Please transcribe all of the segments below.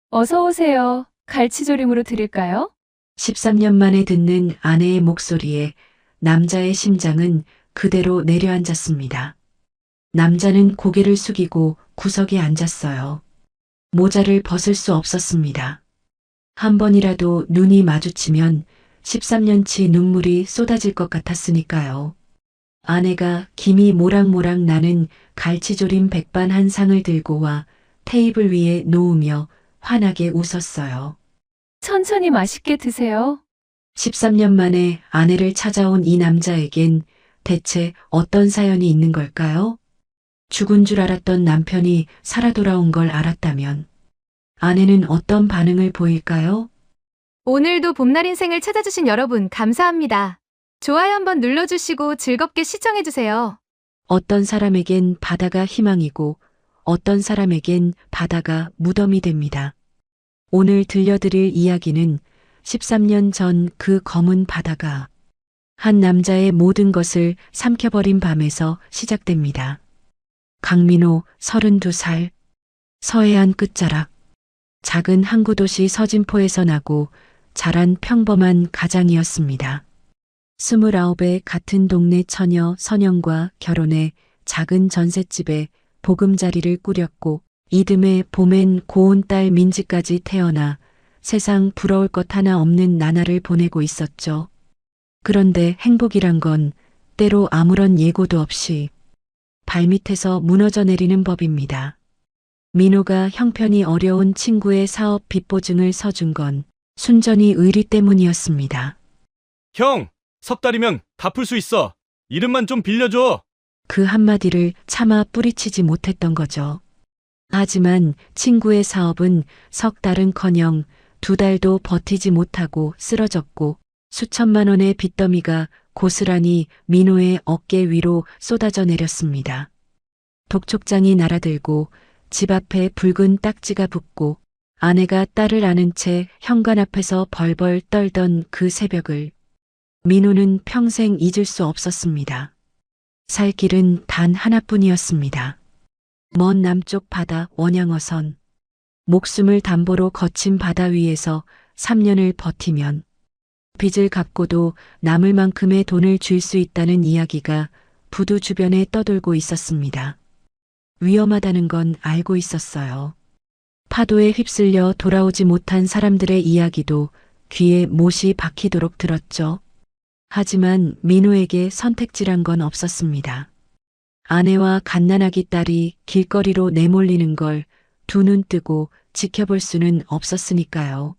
어서 오세요. 갈치조림으로 드릴까요? 13년 만에 듣는 아내의 목소리에 남자의 심장은 그대로 내려앉았습니다. 남자는 고개를 숙이고 구석에 앉았어요. 모자를 벗을 수 없었습니다. 한 번이라도 눈이 마주치면 13년치 눈물이 쏟아질 것 같았으니까요. 아내가 김이 모락모락 나는 갈치조림 백반 한 상을 들고 와 테이블 위에 놓으며 환하게 웃었어요. 천천히 맛있게 드세요. 13년 만에 아내를 찾아온 이 남자에겐 대체 어떤 사연이 있는 걸까요? 죽은 줄 알았던 남편이 살아 돌아온 걸 알았다면 아내는 어떤 반응을 보일까요? 오늘도 봄날 인생을 찾아주신 여러분 감사합니다. 좋아요 한번 눌러주시고 즐겁게 시청해주세요. 어떤 사람에겐 바다가 희망이고 어떤 사람에겐 바다가 무덤이 됩니다. 오늘 들려드릴 이야기는 13년 전 그 검은 바다가 한 남자의 모든 것을 삼켜버린 밤에서 시작됩니다. 강민호 32살, 서해안 끝자락, 작은 항구 도시 서진포에서 나고 자란 평범한 가장이었습니다. 29의 같은 동네 처녀 선영과 결혼해 작은 전셋집에 보금자리를 꾸렸고 이듬해 봄엔 고운 딸 민지까지 태어나 세상 부러울 것 하나 없는 나날을 보내고 있었죠. 그런데 행복이란 건 때로 아무런 예고도 없이 발밑에서 무너져 내리는 법입니다. 민호가 형편이 어려운 친구의 사업 빚보증을 서준 건 순전히 의리 때문이었습니다. 형, 석 달이면 갚을 수 있어. 이름만 좀 빌려줘. 그 한마디를 차마 뿌리치지 못했던 거죠. 하지만 친구의 사업은 석 달은커녕 2달도 버티지 못하고 쓰러졌고 수천만 원의 빚더미가 고스란히 민호의 어깨 위로 쏟아져 내렸습니다. 독촉장이 날아들고 집 앞에 붉은 딱지가 붙고 아내가 딸을 안은 채 현관 앞에서 벌벌 떨던 그 새벽을 민호는 평생 잊을 수 없었습니다. 살 길은 단 하나뿐이었습니다. 먼 남쪽 바다 원양어선. 목숨을 담보로 거친 바다 위에서 3년을 버티면 빚을 갚고도 남을 만큼의 돈을 줄 수 있다는 이야기가 부두 주변에 떠돌고 있었습니다. 위험하다는 건 알고 있었어요. 파도에 휩쓸려 돌아오지 못한 사람들의 이야기도 귀에 못이 박히도록 들었죠. 하지만 민호에게 선택지란 건 없었습니다. 아내와 갓난아기 딸이 길거리로 내몰리는 걸 두 눈 뜨고 지켜볼 수는 없었으니까요.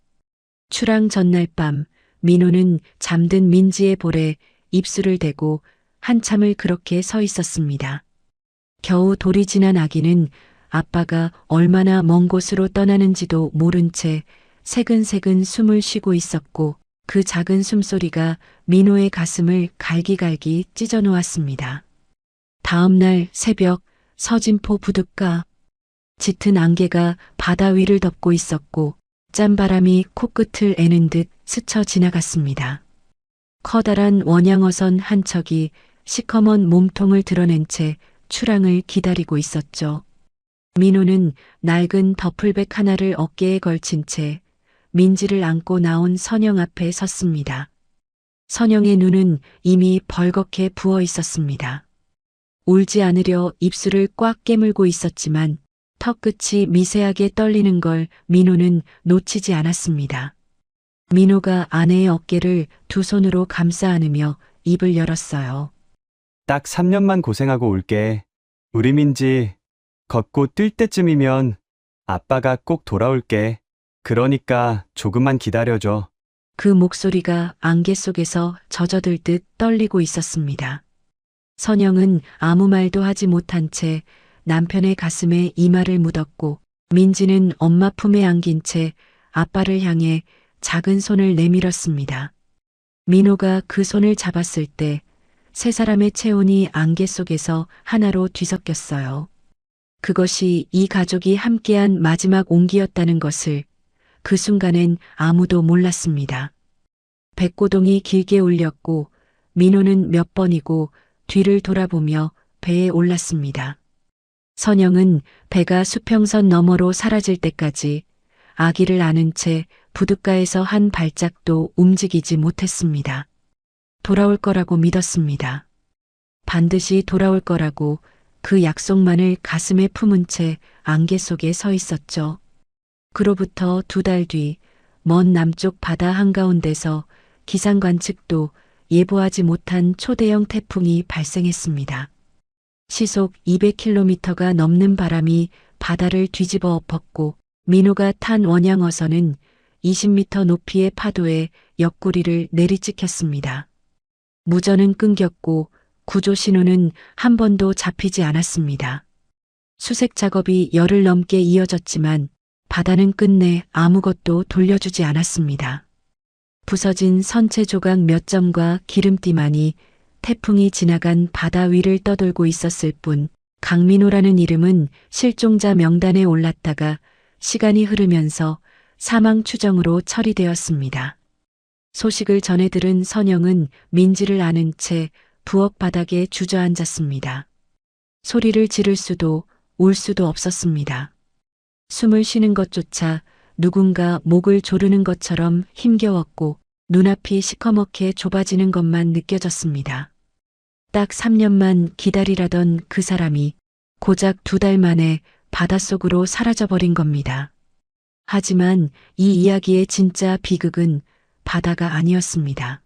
출항 전날 밤 민호는 잠든 민지의 볼에 입술을 대고 한참을 그렇게 서 있었습니다. 겨우 돌이 지난 아기는 아빠가 얼마나 먼 곳으로 떠나는지도 모른 채 새근새근 숨을 쉬고 있었고 그 작은 숨소리가 민호의 가슴을 갈기갈기 찢어 놓았습니다. 다음 날 새벽 서진포 부둣가 짙은 안개가 바다 위를 덮고 있었고 짠바람이 코끝을 애는 듯 스쳐 지나갔습니다. 커다란 원양어선 한 척이 시커먼 몸통을 드러낸 채 출항을 기다리고 있었죠. 민호는 낡은 더플백 하나를 어깨에 걸친 채 민지를 안고 나온 선영 앞에 섰습니다. 선영의 눈은 이미 벌겋게 부어 있었습니다. 울지 않으려 입술을 꽉 깨물고 있었지만 턱끝이 미세하게 떨리는 걸 민호는 놓치지 않았습니다. 민호가 아내의 어깨를 두 손으로 감싸 안으며 입을 열었어요. 딱 3년만 고생하고 올게. 우리 민지, 걷고 뛸 때쯤이면 아빠가 꼭 돌아올게. 그러니까 조금만 기다려줘. 그 목소리가 안개 속에서 젖어들 듯 떨리고 있었습니다. 선영은 아무 말도 하지 못한 채 남편의 가슴에 이마를 묻었고 민지는 엄마 품에 안긴 채 아빠를 향해 작은 손을 내밀었습니다. 민호가 그 손을 잡았을 때 세 사람의 체온이 안개 속에서 하나로 뒤섞였어요. 그것이 이 가족이 함께한 마지막 온기였다는 것을 그 순간엔 아무도 몰랐습니다. 백고동이 길게 울렸고 민호는 몇 번이고 뒤를 돌아보며 배에 올랐습니다. 선영은 배가 수평선 너머로 사라질 때까지 아기를 안은 채 부둣가에서 한 발짝도 움직이지 못했습니다. 돌아올 거라고 믿었습니다. 반드시 돌아올 거라고 그 약속만을 가슴에 품은 채 안개 속에 서 있었죠. 그로부터 2달 뒤 먼 남쪽 바다 한가운데서 기상 관측도 예보하지 못한 초대형 태풍이 발생했습니다. 시속 200km가 넘는 바람이 바다를 뒤집어 엎었고 민호가 탄 원양어선은 20m 높이의 파도에 옆구리를 내리찍혔습니다. 무전은 끊겼고 구조 신호는 한 번도 잡히지 않았습니다. 수색 작업이 열흘 넘게 이어졌지만 바다는 끝내 아무것도 돌려주지 않았습니다. 부서진 선체 조각 몇 점과 기름띠만이 태풍이 지나간 바다 위를 떠돌고 있었을 뿐 강민호라는 이름은 실종자 명단에 올랐다가 시간이 흐르면서 사망 추정으로 처리되었습니다. 소식을 전해 들은 선영은 민지를 안은 채 부엌 바닥에 주저앉았습니다. 소리를 지를 수도 울 수도 없었습니다. 숨을 쉬는 것조차 누군가 목을 조르는 것처럼 힘겨웠고 눈앞이 시커멓게 좁아지는 것만 느껴졌습니다. 딱 3년만 기다리라던 그 사람이 고작 2달 만에 바닷속으로 사라져버린 겁니다. 하지만 이 이야기의 진짜 비극은 바다가 아니었습니다.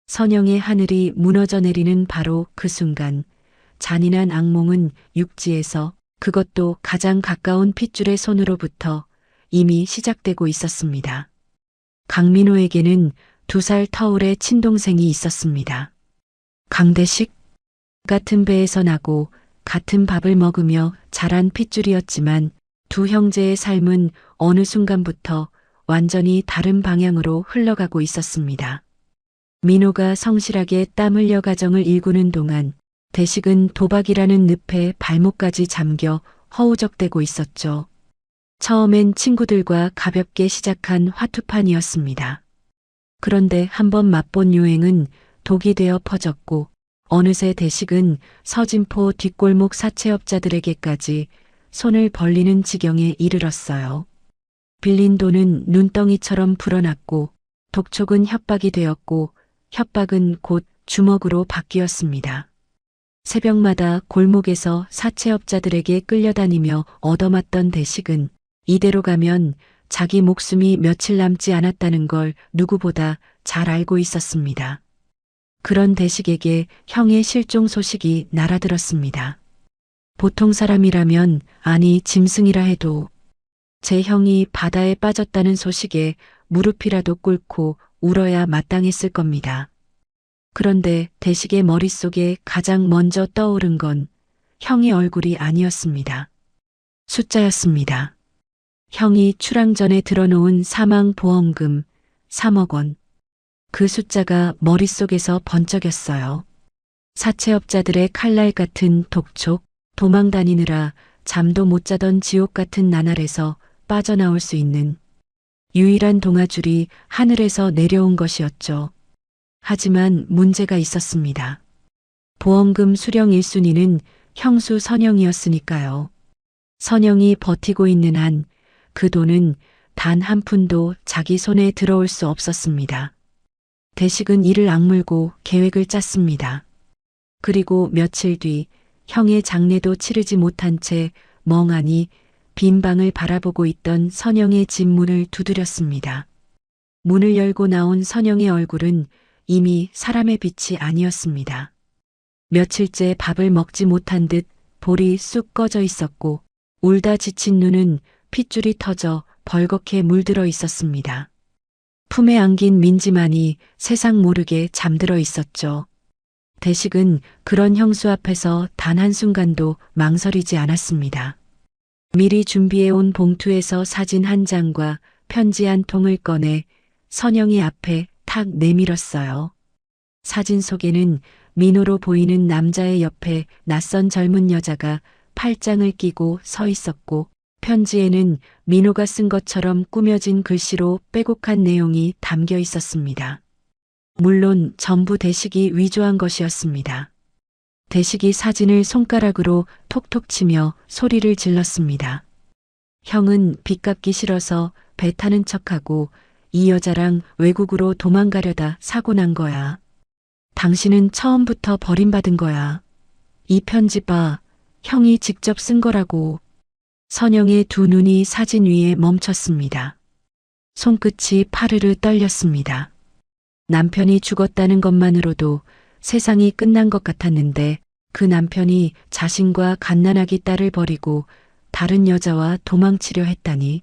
선영의 하늘이 무너져 내리는 바로 그 순간 잔인한 악몽은 육지에서 그것도 가장 가까운 핏줄의 손으로부터 이미 시작되고 있었습니다. 강민호에게는 2살 터울의 친동생이 있었습니다. 강대식? 같은 배에서 나고 같은 밥을 먹으며 자란 핏줄이었지만 두 형제의 삶은 어느 순간부터 완전히 다른 방향으로 흘러가고 있었습니다. 민호가 성실하게 땀 흘려 가정을 일구는 동안 대식은 도박이라는 늪에 발목까지 잠겨 허우적대고 있었죠. 처음엔 친구들과 가볍게 시작한 화투판이었습니다. 그런데 한번 맛본 유행은 독이 되어 퍼졌고 어느새 대식은 서진포 뒷골목 사채업자들에게까지 손을 벌리는 지경에 이르렀어요. 빌린 돈은 눈덩이처럼 불어났고 독촉은 협박이 되었고 협박은 곧 주먹으로 바뀌었습니다. 새벽마다 골목에서 사채업자들에게 끌려다니며 얻어맞던 대식은 이대로 가면 자기 목숨이 며칠 남지 않았다는 걸 누구보다 잘 알고 있었습니다. 그런 대식에게 형의 실종 소식이 날아들었습니다. 보통 사람이라면 아니 짐승이라 해도 제 형이 바다에 빠졌다는 소식에 무릎이라도 꿇고 울어야 마땅했을 겁니다. 그런데 대식의 머릿속에 가장 먼저 떠오른 건 형의 얼굴이 아니었습니다. 숫자였습니다. 형이 출항 전에 들어놓은 사망보험금 3억 원. 그 숫자가 머릿속에서 번쩍였어요. 사채업자들의 칼날 같은 독촉, 도망 다니느라 잠도 못 자던 지옥 같은 나날에서 빠져나올 수 있는 유일한 동아줄이 하늘에서 내려온 것이었죠. 하지만 문제가 있었습니다. 보험금 수령 1순위는 형수 선영이었으니까요. 선영이 버티고 있는 한 그 돈은 단 한 푼도 자기 손에 들어올 수 없었습니다. 대식은 이를 악물고 계획을 짰습니다. 그리고 며칠 뒤 형의 장례도 치르지 못한 채 멍하니 빈 방을 바라보고 있던 선영의 집 문을 두드렸습니다. 문을 열고 나온 선영의 얼굴은 이미 사람의 빛이 아니었습니다. 며칠째 밥을 먹지 못한 듯 볼이 쑥 꺼져 있었고 울다 지친 눈은 핏줄이 터져 벌겋게 물들어 있었습니다. 품에 안긴 민지만이 세상 모르게 잠들어 있었죠. 대식은 그런 형수 앞에서 단 한순간도 망설이지 않았습니다. 미리 준비해온 봉투에서 사진 한 장과 편지 한 통을 꺼내 선영이 앞에 탁 내밀었어요. 사진 속에는 민호로 보이는 남자의 옆에 낯선 젊은 여자가 팔짱을 끼고 서 있었고 편지에는 민호가 쓴 것처럼 꾸며진 글씨로 빼곡한 내용이 담겨 있었습니다. 물론 전부 대식이 위조한 것이었습니다. 대식이 사진을 손가락으로 톡톡 치며 소리를 질렀습니다. 형은 빚 갚기 싫어서 배 타는 척하고 이 여자랑 외국으로 도망가려다 사고 난 거야. 당신은 처음부터 버림받은 거야. 이 편지 봐. 형이 직접 쓴 거라고. 선영의 두 눈이 사진 위에 멈췄습니다. 손끝이 파르르 떨렸습니다. 남편이 죽었다는 것만으로도 세상이 끝난 것 같았는데 그 남편이 자신과 갓난아기 딸을 버리고 다른 여자와 도망치려 했다니.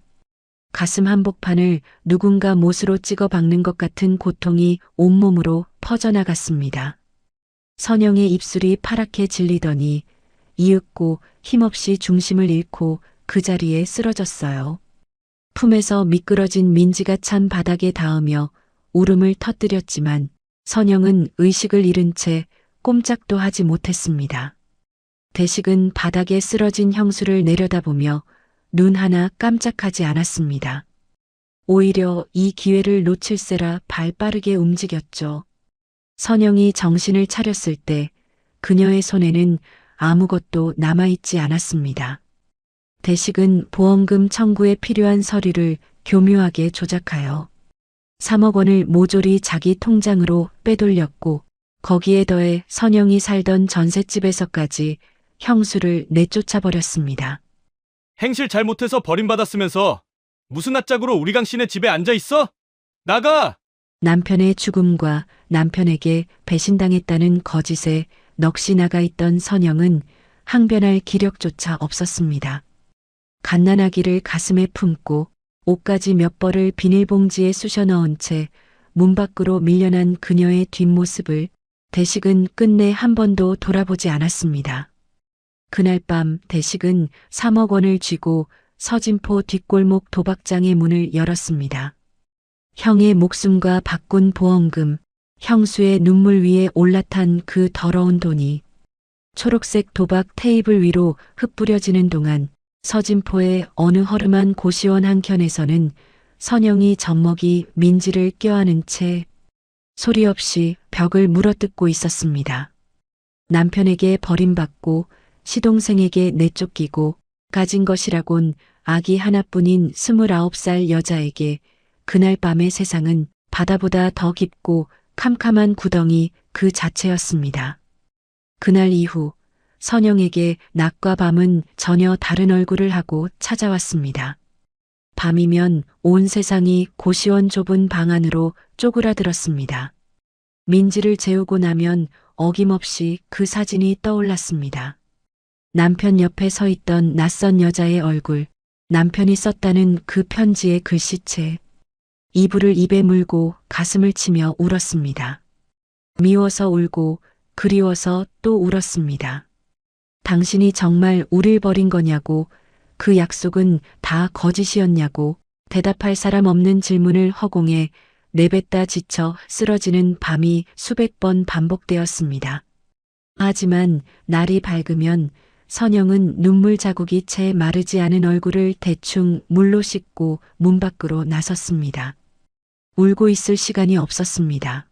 가슴 한복판을 누군가 못으로 찍어 박는 것 같은 고통이 온몸으로 퍼져나갔습니다. 선영의 입술이 파랗게 질리더니 이윽고 힘없이 중심을 잃고 그 자리에 쓰러졌어요. 품에서 미끄러진 민지가 찬 바닥에 닿으며 울음을 터뜨렸지만 선영은 의식을 잃은 채 꼼짝도 하지 못했습니다. 대식은 바닥에 쓰러진 형수를 내려다보며 눈 하나 깜짝하지 않았습니다. 오히려 이 기회를 놓칠세라 발 빠르게 움직였죠. 선영이 정신을 차렸을 때 그녀의 손에는 아무것도 남아있지 않았습니다. 대식은 보험금 청구에 필요한 서류를 교묘하게 조작하여 3억 원을 모조리 자기 통장으로 빼돌렸고 거기에 더해 선영이 살던 전셋집에서까지 형수를 내쫓아버렸습니다. 행실 잘못해서 버림받았으면서 무슨 낯짝으로 우리 강씨네 집에 앉아 있어? 나가! 남편의 죽음과 남편에게 배신당했다는 거짓에 넋이 나가 있던 선영은 항변할 기력조차 없었습니다. 갓난아기를 가슴에 품고 옷까지 몇 벌을 비닐봉지에 쑤셔 넣은 채 문 밖으로 밀려난 그녀의 뒷모습을 대식은 끝내 한 번도 돌아보지 않았습니다. 그날 밤 대식은 3억 원을 쥐고 서진포 뒷골목 도박장의 문을 열었습니다. 형의 목숨과 바꾼 보험금, 형수의 눈물 위에 올라탄 그 더러운 돈이 초록색 도박 테이블 위로 흩뿌려지는 동안 서진포의 어느 허름한 고시원 한켠에서는 선영이 젖먹이 민지를 껴안은 채 소리 없이 벽을 물어뜯고 있었습니다. 남편에게 버림받고 시동생에게 내쫓기고 가진 것이라곤 아기 하나뿐인 29살 여자에게 그날 밤의 세상은 바다보다 더 깊고 캄캄한 구덩이 그 자체였습니다. 그날 이후 선영에게 낮과 밤은 전혀 다른 얼굴을 하고 찾아왔습니다. 밤이면 온 세상이 고시원 좁은 방 안으로 쪼그라들었습니다. 민지를 재우고 나면 어김없이 그 사진이 떠올랐습니다. 남편 옆에 서 있던 낯선 여자의 얼굴, 남편이 썼다는 그 편지의 글씨체. 이불을 입에 물고 가슴을 치며 울었습니다. 미워서 울고 그리워서 또 울었습니다. 당신이 정말 우릴 버린 거냐고, 그 약속은 다 거짓이었냐고 대답할 사람 없는 질문을 허공에 내뱉다 지쳐 쓰러지는 밤이 수백 번 반복되었습니다. 하지만 날이 밝으면 선영은 눈물 자국이 채 마르지 않은 얼굴을 대충 물로 씻고 문 밖으로 나섰습니다. 울고 있을 시간이 없었습니다.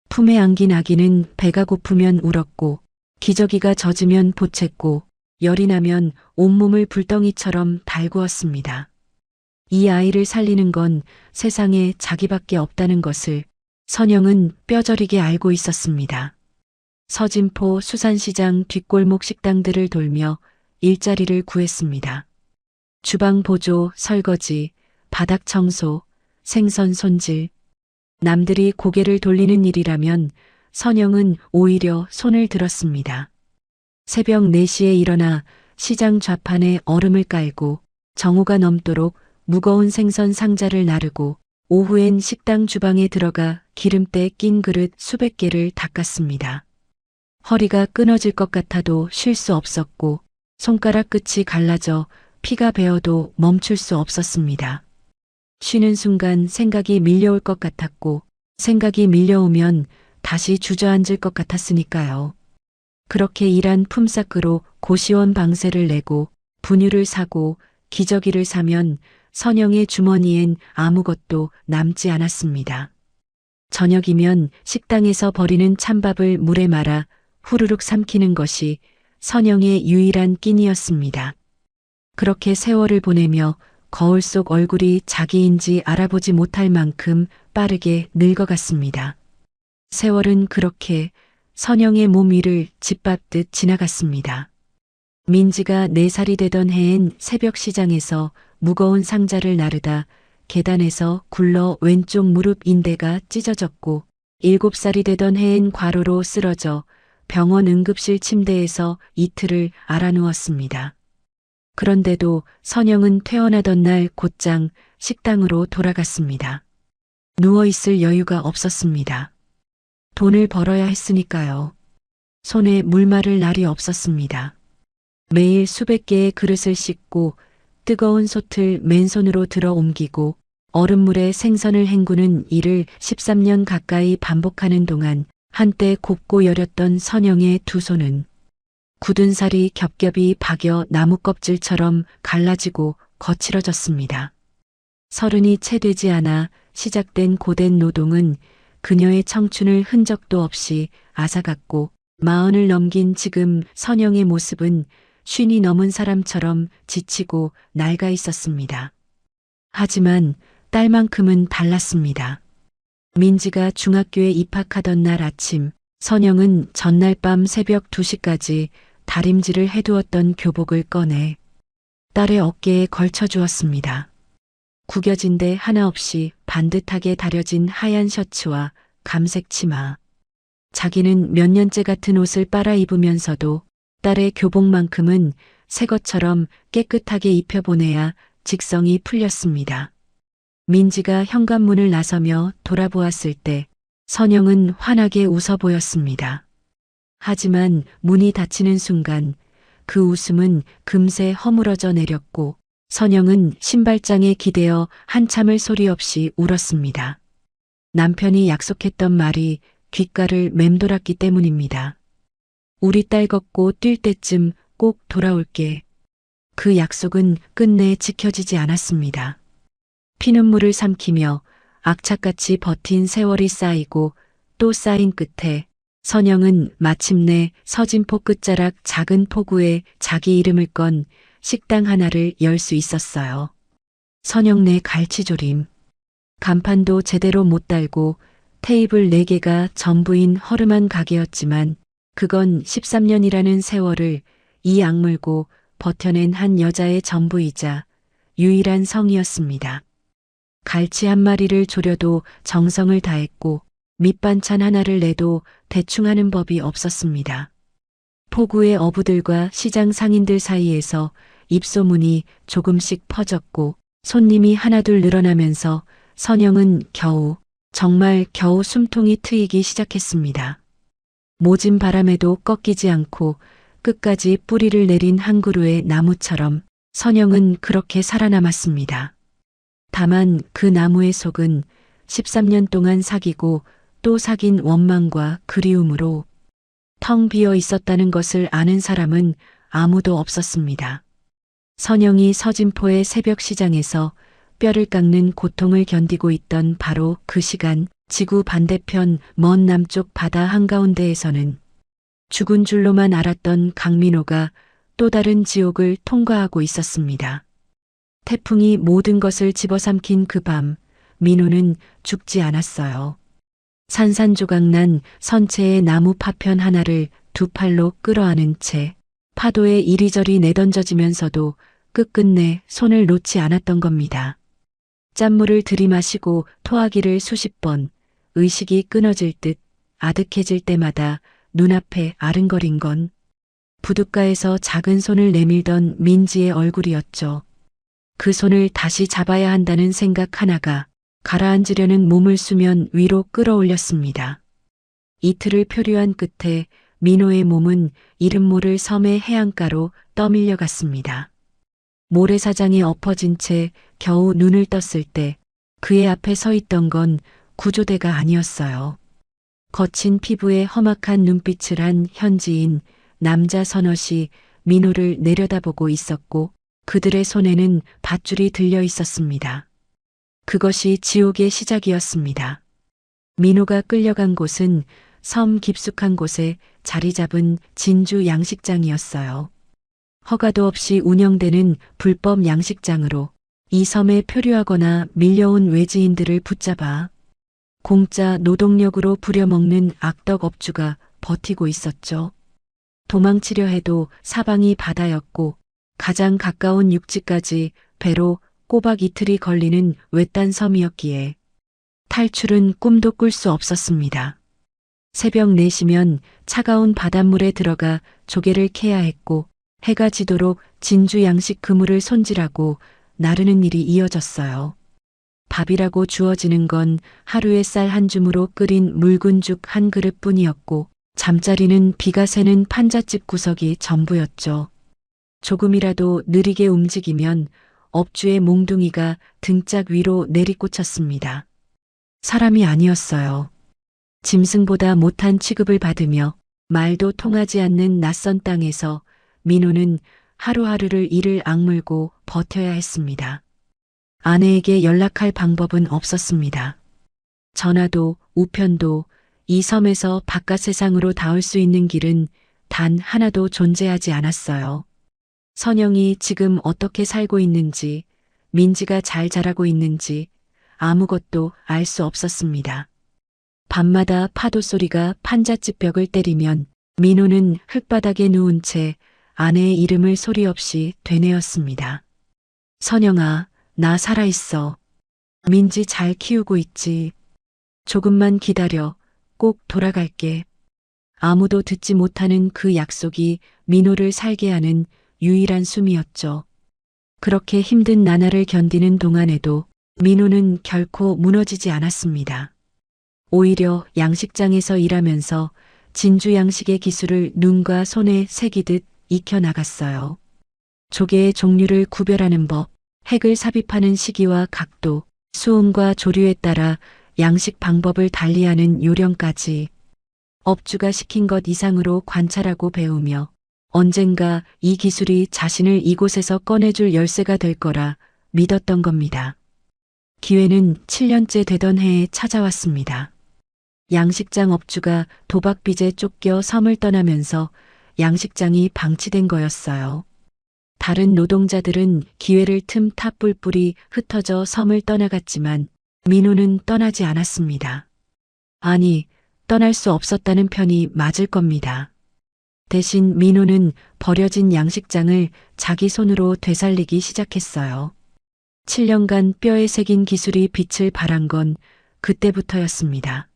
품에 안긴 아기는 배가 고프면 울었고 기저귀가 젖으면 보챘고 열이 나면 온몸을 불덩이처럼 달구었습니다. 이 아이를 살리는 건 세상에 자기밖에 없다는 것을 선영은 뼈저리게 알고 있었습니다. 서진포 수산시장 뒷골목 식당들을 돌며 일자리를 구했습니다. 주방 보조, 설거지, 바닥 청소, 생선 손질. 남들이 고개를 돌리는 일이라면 선영은 오히려 손을 들었습니다. 새벽 4시에 일어나 시장 좌판에 얼음을 깔고 정오가 넘도록 무거운 생선 상자를 나르고 오후엔 식당 주방에 들어가 기름때 낀 그릇 수백 개를 닦았습니다. 허리가 끊어질 것 같아도 쉴 수 없었고 손가락 끝이 갈라져 피가 배어도 멈출 수 없었습니다. 쉬는 순간 생각이 밀려올 것 같았고 생각이 밀려오면 다시 주저앉을 것 같았으니까요. 그렇게 일한 품삯으로 고시원 방세를 내고 분유를 사고 기저귀를 사면 선영의 주머니엔 아무것도 남지 않았습니다. 저녁이면 식당에서 버리는 찬밥을 물에 말아 후루룩 삼키는 것이 선영의 유일한 끼니였습니다. 그렇게 세월을 보내며 거울 속 얼굴이 자기인지 알아보지 못할 만큼 빠르게 늙어갔습니다. 세월은 그렇게 선영의 몸 위를 짓밟듯 지나갔습니다. 민지가 4살이 되던 해엔 새벽 시장에서 무거운 상자를 나르다 계단에서 굴러 왼쪽 무릎 인대가 찢어졌고 7살이 되던 해엔 과로로 쓰러져 병원 응급실 침대에서 이틀을 앓아누웠습니다. 그런데도 선영은 퇴원하던 날 곧장 식당으로 돌아갔습니다. 누워있을 여유가 없었습니다. 돈을 벌어야 했으니까요. 손에 물 마를 날이 없었습니다. 매일 수백 개의 그릇을 씻고 뜨거운 솥을 맨손으로 들어 옮기고 얼음물에 생선을 헹구는 일을 13년 가까이 반복하는 동안 한때 곱고 여렸던 선영의 두 손은 굳은 살이 겹겹이 박여 나무 껍질처럼 갈라지고 거칠어졌습니다. 30이 채 되지 않아 시작된 고된 노동은 그녀의 청춘을 흔적도 없이 앗아갔고 40을 넘긴 지금 선영의 모습은 50이 넘은 사람처럼 지치고 낡아 있었습니다. 하지만 딸만큼은 달랐습니다. 민지가 중학교에 입학하던 날 아침, 선영은 전날 밤 새벽 2시까지 다림질을 해두었던 교복을 꺼내 딸의 어깨에 걸쳐주었습니다. 구겨진 데 하나 없이 반듯하게 다려진 하얀 셔츠와 감색 치마. 자기는 몇 년째 같은 옷을 빨아 입으면서도 딸의 교복만큼은 새 것처럼 깨끗하게 입혀보내야 직성이 풀렸습니다. 민지가 현관문을 나서며 돌아보았을 때 선영은 환하게 웃어 보였습니다. 하지만 문이 닫히는 순간 그 웃음은 금세 허물어져 내렸고 선영은 신발장에 기대어 한참을 소리 없이 울었습니다. 남편이 약속했던 말이 귓가를 맴돌았기 때문입니다. 우리 딸 걷고 뛸 때쯤 꼭 돌아올게. 그 약속은 끝내 지켜지지 않았습니다. 피눈물을 삼키며 악착같이 버틴 세월이 쌓이고 또 쌓인 끝에 선영은 마침내 서진포 끝자락 작은 포구에 자기 이름을 건 식당 하나를 열 수 있었어요. 선영네 갈치조림. 간판도 제대로 못 달고 테이블 4개가 전부인 허름한 가게였지만 그건 13년이라는 세월을 이 악물고 버텨낸 한 여자의 전부이자 유일한 성이었습니다. 갈치 한 마리를 조려도 정성을 다했고 밑반찬 하나를 내도 대충 하는 법이 없었습니다. 포구의 어부들과 시장 상인들 사이에서 입소문이 조금씩 퍼졌고 손님이 하나둘 늘어나면서 선영은 정말 겨우 숨통이 트이기 시작했습니다. 모진 바람에도 꺾이지 않고 끝까지 뿌리를 내린 한 그루의 나무처럼 선영은 그렇게 살아남았습니다. 다만 그 나무의 속은 13년 동안 사귀고 또 사귄 원망과 그리움으로 텅 비어 있었다는 것을 아는 사람은 아무도 없었습니다. 선영이 서진포의 새벽 시장에서 뼈를 깎는 고통을 견디고 있던 바로 그 시간 지구 반대편 먼 남쪽 바다 한가운데에서는 죽은 줄로만 알았던 강민호가 또 다른 지옥을 통과하고 있었습니다. 태풍이 모든 것을 집어삼킨 그 밤, 민호는 죽지 않았어요. 산산조각난 선체의 나무 파편 하나를 두 팔로 끌어안은 채 파도에 이리저리 내던져지면서도 끝끝내 손을 놓지 않았던 겁니다. 짠물을 들이마시고 토하기를 수십 번, 의식이 끊어질 듯 아득해질 때마다 눈앞에 아른거린 건 부둣가에서 작은 손을 내밀던 민지의 얼굴이었죠. 그 손을 다시 잡아야 한다는 생각 하나가 가라앉으려는 몸을 수면 위로 끌어올렸습니다. 이틀을 표류한 끝에 민호의 몸은 이름 모를 섬의 해안가로 떠밀려 갔습니다. 모래사장에 엎어진 채 겨우 눈을 떴을 때 그의 앞에 서 있던 건 구조대가 아니었어요. 거친 피부에 험악한 눈빛을 한 현지인 남자 서너시 민호를 내려다보고 있었고 그들의 손에는 밧줄이 들려 있었습니다. 그것이 지옥의 시작이었습니다. 민호가 끌려간 곳은 섬 깊숙한 곳에 자리 잡은 진주 양식장이었어요. 허가도 없이 운영되는 불법 양식장으로 이 섬에 표류하거나 밀려온 외지인들을 붙잡아 공짜 노동력으로 부려먹는 악덕 업주가 버티고 있었죠. 도망치려 해도 사방이 바다였고 가장 가까운 육지까지 배로 꼬박 이틀이 걸리는 외딴 섬이었기에 탈출은 꿈도 꿀 수 없었습니다. 새벽 4시면 차가운 바닷물에 들어가 조개를 캐야 했고 해가 지도록 진주 양식 그물을 손질하고 나르는 일이 이어졌어요. 밥이라고 주어지는 건 하루에 쌀 한 줌으로 끓인 묽은 죽 한 그릇뿐이었고 잠자리는 비가 새는 판잣집 구석이 전부였죠. 조금이라도 느리게 움직이면 업주의 몽둥이가 등짝 위로 내리꽂혔습니다. 사람이 아니었어요. 짐승보다 못한 취급을 받으며 말도 통하지 않는 낯선 땅에서 민호는 하루하루를 이를 악물고 버텨야 했습니다. 아내에게 연락할 방법은 없었습니다. 전화도 우편도 이 섬에서 바깥 세상으로 닿을 수 있는 길은 단 하나도 존재하지 않았어요. 선영이 지금 어떻게 살고 있는지, 민지가 잘 자라고 있는지 아무것도 알 수 없었습니다. 밤마다 파도 소리가 판잣집 벽을 때리면 민호는 흙바닥에 누운 채 아내의 이름을 소리 없이 되뇌었습니다. 선영아, 나 살아있어. 민지 잘 키우고 있지. 조금만 기다려. 꼭 돌아갈게. 아무도 듣지 못하는 그 약속이 민호를 살게 하는 유일한 숨이었죠. 그렇게 힘든 나날을 견디는 동안에도 민호는 결코 무너지지 않았습니다. 오히려 양식장에서 일하면서 진주 양식의 기술을 눈과 손에 새기듯 익혀나갔어요. 조개의 종류를 구별하는 법, 핵을 삽입하는 시기와 각도, 수온과 조류에 따라 양식 방법을 달리하는 요령까지 업주가 시킨 것 이상으로 관찰하고 배우며 언젠가 이 기술이 자신을 이곳에서 꺼내줄 열쇠가 될 거라 믿었던 겁니다. 기회는 7년째 되던 해에 찾아왔습니다. 양식장 업주가 도박빚에 쫓겨 섬을 떠나면서 양식장이 방치된 거였어요. 다른 노동자들은 기회를 틈타 뿔뿔이 흩어져 섬을 떠나갔지만 민호는 떠나지 않았습니다. 아니, 떠날 수 없었다는 편이 맞을 겁니다. 대신 민호는 버려진 양식장을 자기 손으로 되살리기 시작했어요. 7년간 뼈에 새긴 기술이 빛을 발한 건 그때부터였습니다.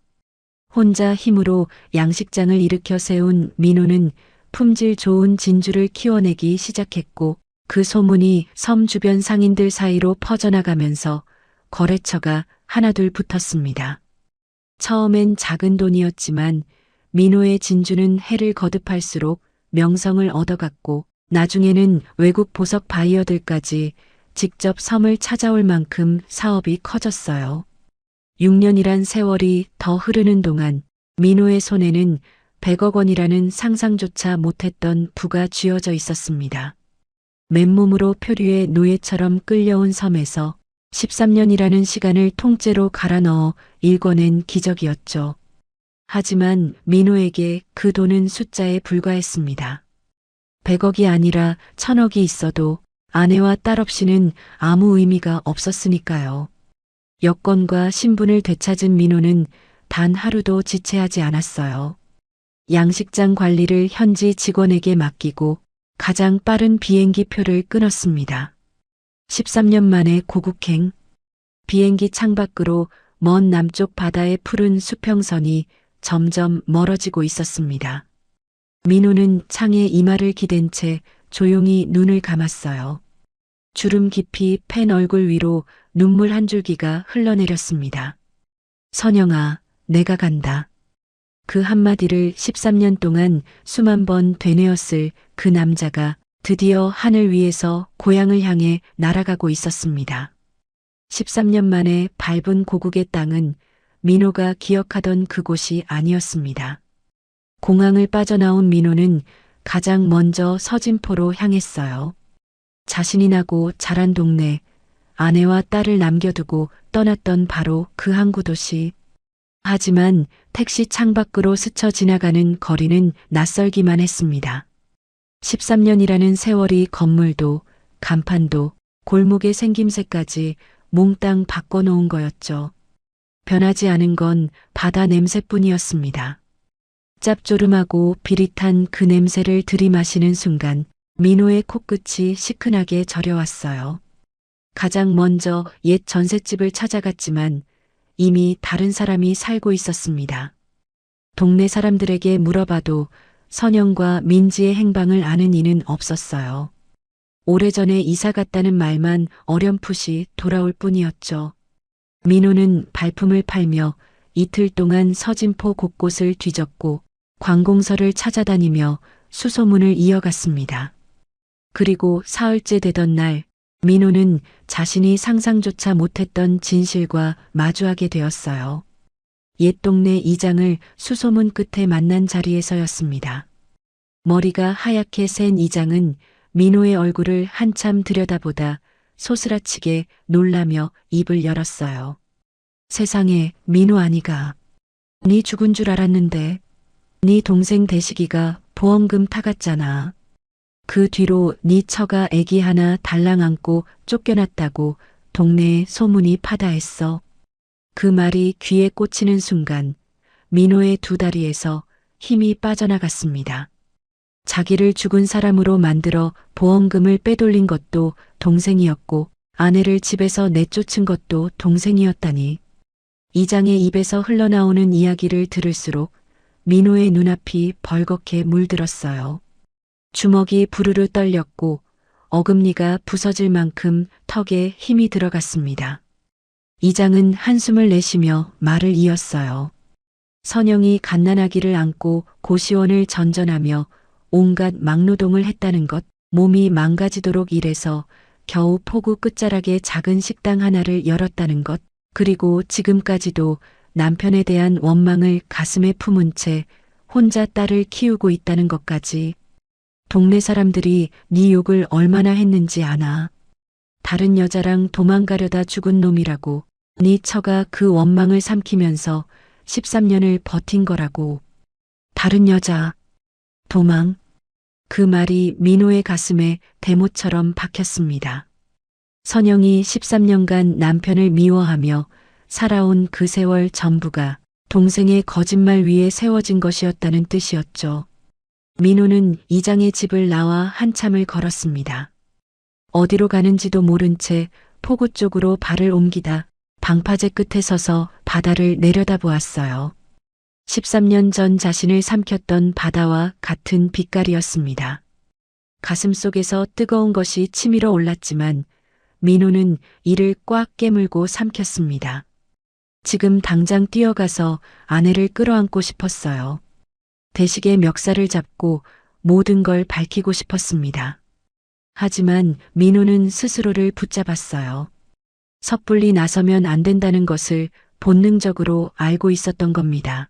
혼자 힘으로 양식장을 일으켜 세운 민호는 품질 좋은 진주를 키워내기 시작했고 그 소문이 섬 주변 상인들 사이로 퍼져나가면서 거래처가 하나둘 붙었습니다. 처음엔 작은 돈이었지만 민호의 진주는 해를 거듭할수록 명성을 얻어갔고 나중에는 외국 보석 바이어들까지 직접 섬을 찾아올 만큼 사업이 커졌어요. 6년이란 세월이 더 흐르는 동안 민호의 손에는 100억 원이라는 상상조차 못했던 부가 쥐어져 있었습니다. 맨몸으로 표류의 노예처럼 끌려온 섬에서 13년이라는 시간을 통째로 갈아 넣어 일궈낸 기적이었죠. 하지만 민호에게 그 돈은 숫자에 불과했습니다. 100억이 아니라 1000억이 있어도 아내와 딸 없이는 아무 의미가 없었으니까요. 여권과 신분을 되찾은 민호는 단 하루도 지체하지 않았어요. 양식장 관리를 현지 직원에게 맡기고 가장 빠른 비행기 표를 끊었습니다. 13년 만에 고국행, 비행기 창밖으로 먼 남쪽 바다의 푸른 수평선이 점점 멀어지고 있었습니다. 민호는 창에 이마를 기댄 채 조용히 눈을 감았어요. 주름 깊이 팬 얼굴 위로 눈물 한 줄기가 흘러내렸습니다. 선영아, 내가 간다. 그 한마디를 13년 동안 수만 번 되뇌었을 그 남자가 드디어 하늘 위에서 고향을 향해 날아가고 있었습니다. 13년 만에 밟은 고국의 땅은 민호가 기억하던 그곳이 아니었습니다. 공항을 빠져나온 민호는 가장 먼저 서진포로 향했어요. 자신이 나고 자란 동네, 아내와 딸을 남겨두고 떠났던 바로 그 항구 도시. 하지만 택시 창밖으로 스쳐 지나가는 거리는 낯설기만 했습니다. 13년이라는 세월이 건물도 간판도 골목의 생김새까지 몽땅 바꿔놓은 거였죠. 변하지 않은 건 바다 냄새뿐이었습니다. 짭조름하고 비릿한 그 냄새를 들이마시는 순간 민호의 코끝이 시큰하게 저려왔어요. 가장 먼저 옛 전셋집을 찾아갔지만 이미 다른 사람이 살고 있었습니다. 동네 사람들에게 물어봐도 선영과 민지의 행방을 아는 이는 없었어요. 오래전에 이사 갔다는 말만 어렴풋이 돌아올 뿐이었죠. 민호는 발품을 팔며 이틀 동안 서진포 곳곳을 뒤졌고 관공서를 찾아다니며 수소문을 이어갔습니다. 그리고 사흘째 되던 날 민호는 자신이 상상조차 못했던 진실과 마주하게 되었어요. 옛 동네 이장을 수소문 끝에 만난 자리에서였습니다. 머리가 하얗게 센 이장은 민호의 얼굴을 한참 들여다보다 소스라치게 놀라며 입을 열었어요. 세상에, 민호 아니가. 네 죽은 줄 알았는데. 네 동생 대식이가 보험금 타갔잖아. 그 뒤로 네 처가 애기 하나 달랑 안고 쫓겨났다고 동네에 소문이 파다했어. 그 말이 귀에 꽂히는 순간 민호의 두 다리에서 힘이 빠져나갔습니다. 자기를 죽은 사람으로 만들어 보험금을 빼돌린 것도 동생이었고 아내를 집에서 내쫓은 것도 동생이었다니. 이장의 입에서 흘러나오는 이야기를 들을수록 민호의 눈앞이 벌겋게 물들었어요. 주먹이 부르르 떨렸고 어금니가 부서질 만큼 턱에 힘이 들어갔습니다. 이장은 한숨을 내쉬며 말을 이었어요. 선영이 갓난아기를 안고 고시원을 전전하며 온갖 막노동을 했다는 것, 몸이 망가지도록 일해서 겨우 포구 끝자락에 작은 식당 하나를 열었다는 것, 그리고 지금까지도 남편에 대한 원망을 가슴에 품은 채 혼자 딸을 키우고 있다는 것까지. 동네 사람들이 네 욕을 얼마나 했는지 아나. 다른 여자랑 도망가려다 죽은 놈이라고. 네 처가 그 원망을 삼키면서 13년을 버틴 거라고. 다른 여자. 도망. 그 말이 민호의 가슴에 대못처럼 박혔습니다. 선영이 13년간 남편을 미워하며 살아온 그 세월 전부가 동생의 거짓말 위에 세워진 것이었다는 뜻이었죠. 민호는 이장의 집을 나와 한참을 걸었습니다. 어디로 가는지도 모른 채 포구 쪽으로 발을 옮기다 방파제 끝에 서서 바다를 내려다보았어요. 13년 전 자신을 삼켰던 바다와 같은 빛깔이었습니다. 가슴속에서 뜨거운 것이 치밀어 올랐지만 민호는 이를 꽉 깨물고 삼켰습니다. 지금 당장 뛰어가서 아내를 끌어안고 싶었어요. 대식의 멱살을 잡고 모든 걸 밝히고 싶었습니다. 하지만 민호는 스스로를 붙잡았어요. 섣불리 나서면 안 된다는 것을 본능적으로 알고 있었던 겁니다.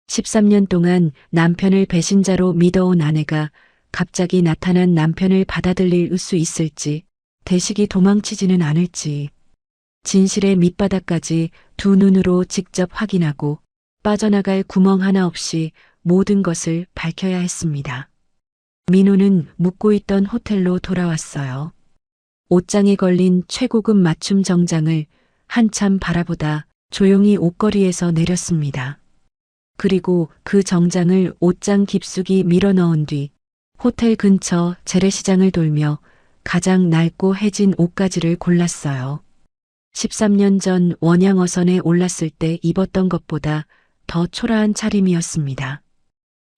13년 동안 남편을 배신자로 믿어온 아내가 갑자기 나타난 남편을 받아들일 수 있을지, 대식이 도망치지는 않을지, 진실의 밑바닥까지 두 눈으로 직접 확인하고 빠져나갈 구멍 하나 없이 모든 것을 밝혀야 했습니다. 민호는 묵고 있던 호텔로 돌아왔어요. 옷장에 걸린 최고급 맞춤 정장을 한참 바라보다 조용히 옷걸이에서 내렸습니다. 그리고 그 정장을 옷장 깊숙이 밀어넣은 뒤 호텔 근처 재래시장을 돌며 가장 낡고 해진 옷가지를 골랐어요. 13년 전 원양어선에 올랐을 때 입었던 것보다 더 초라한 차림이었습니다.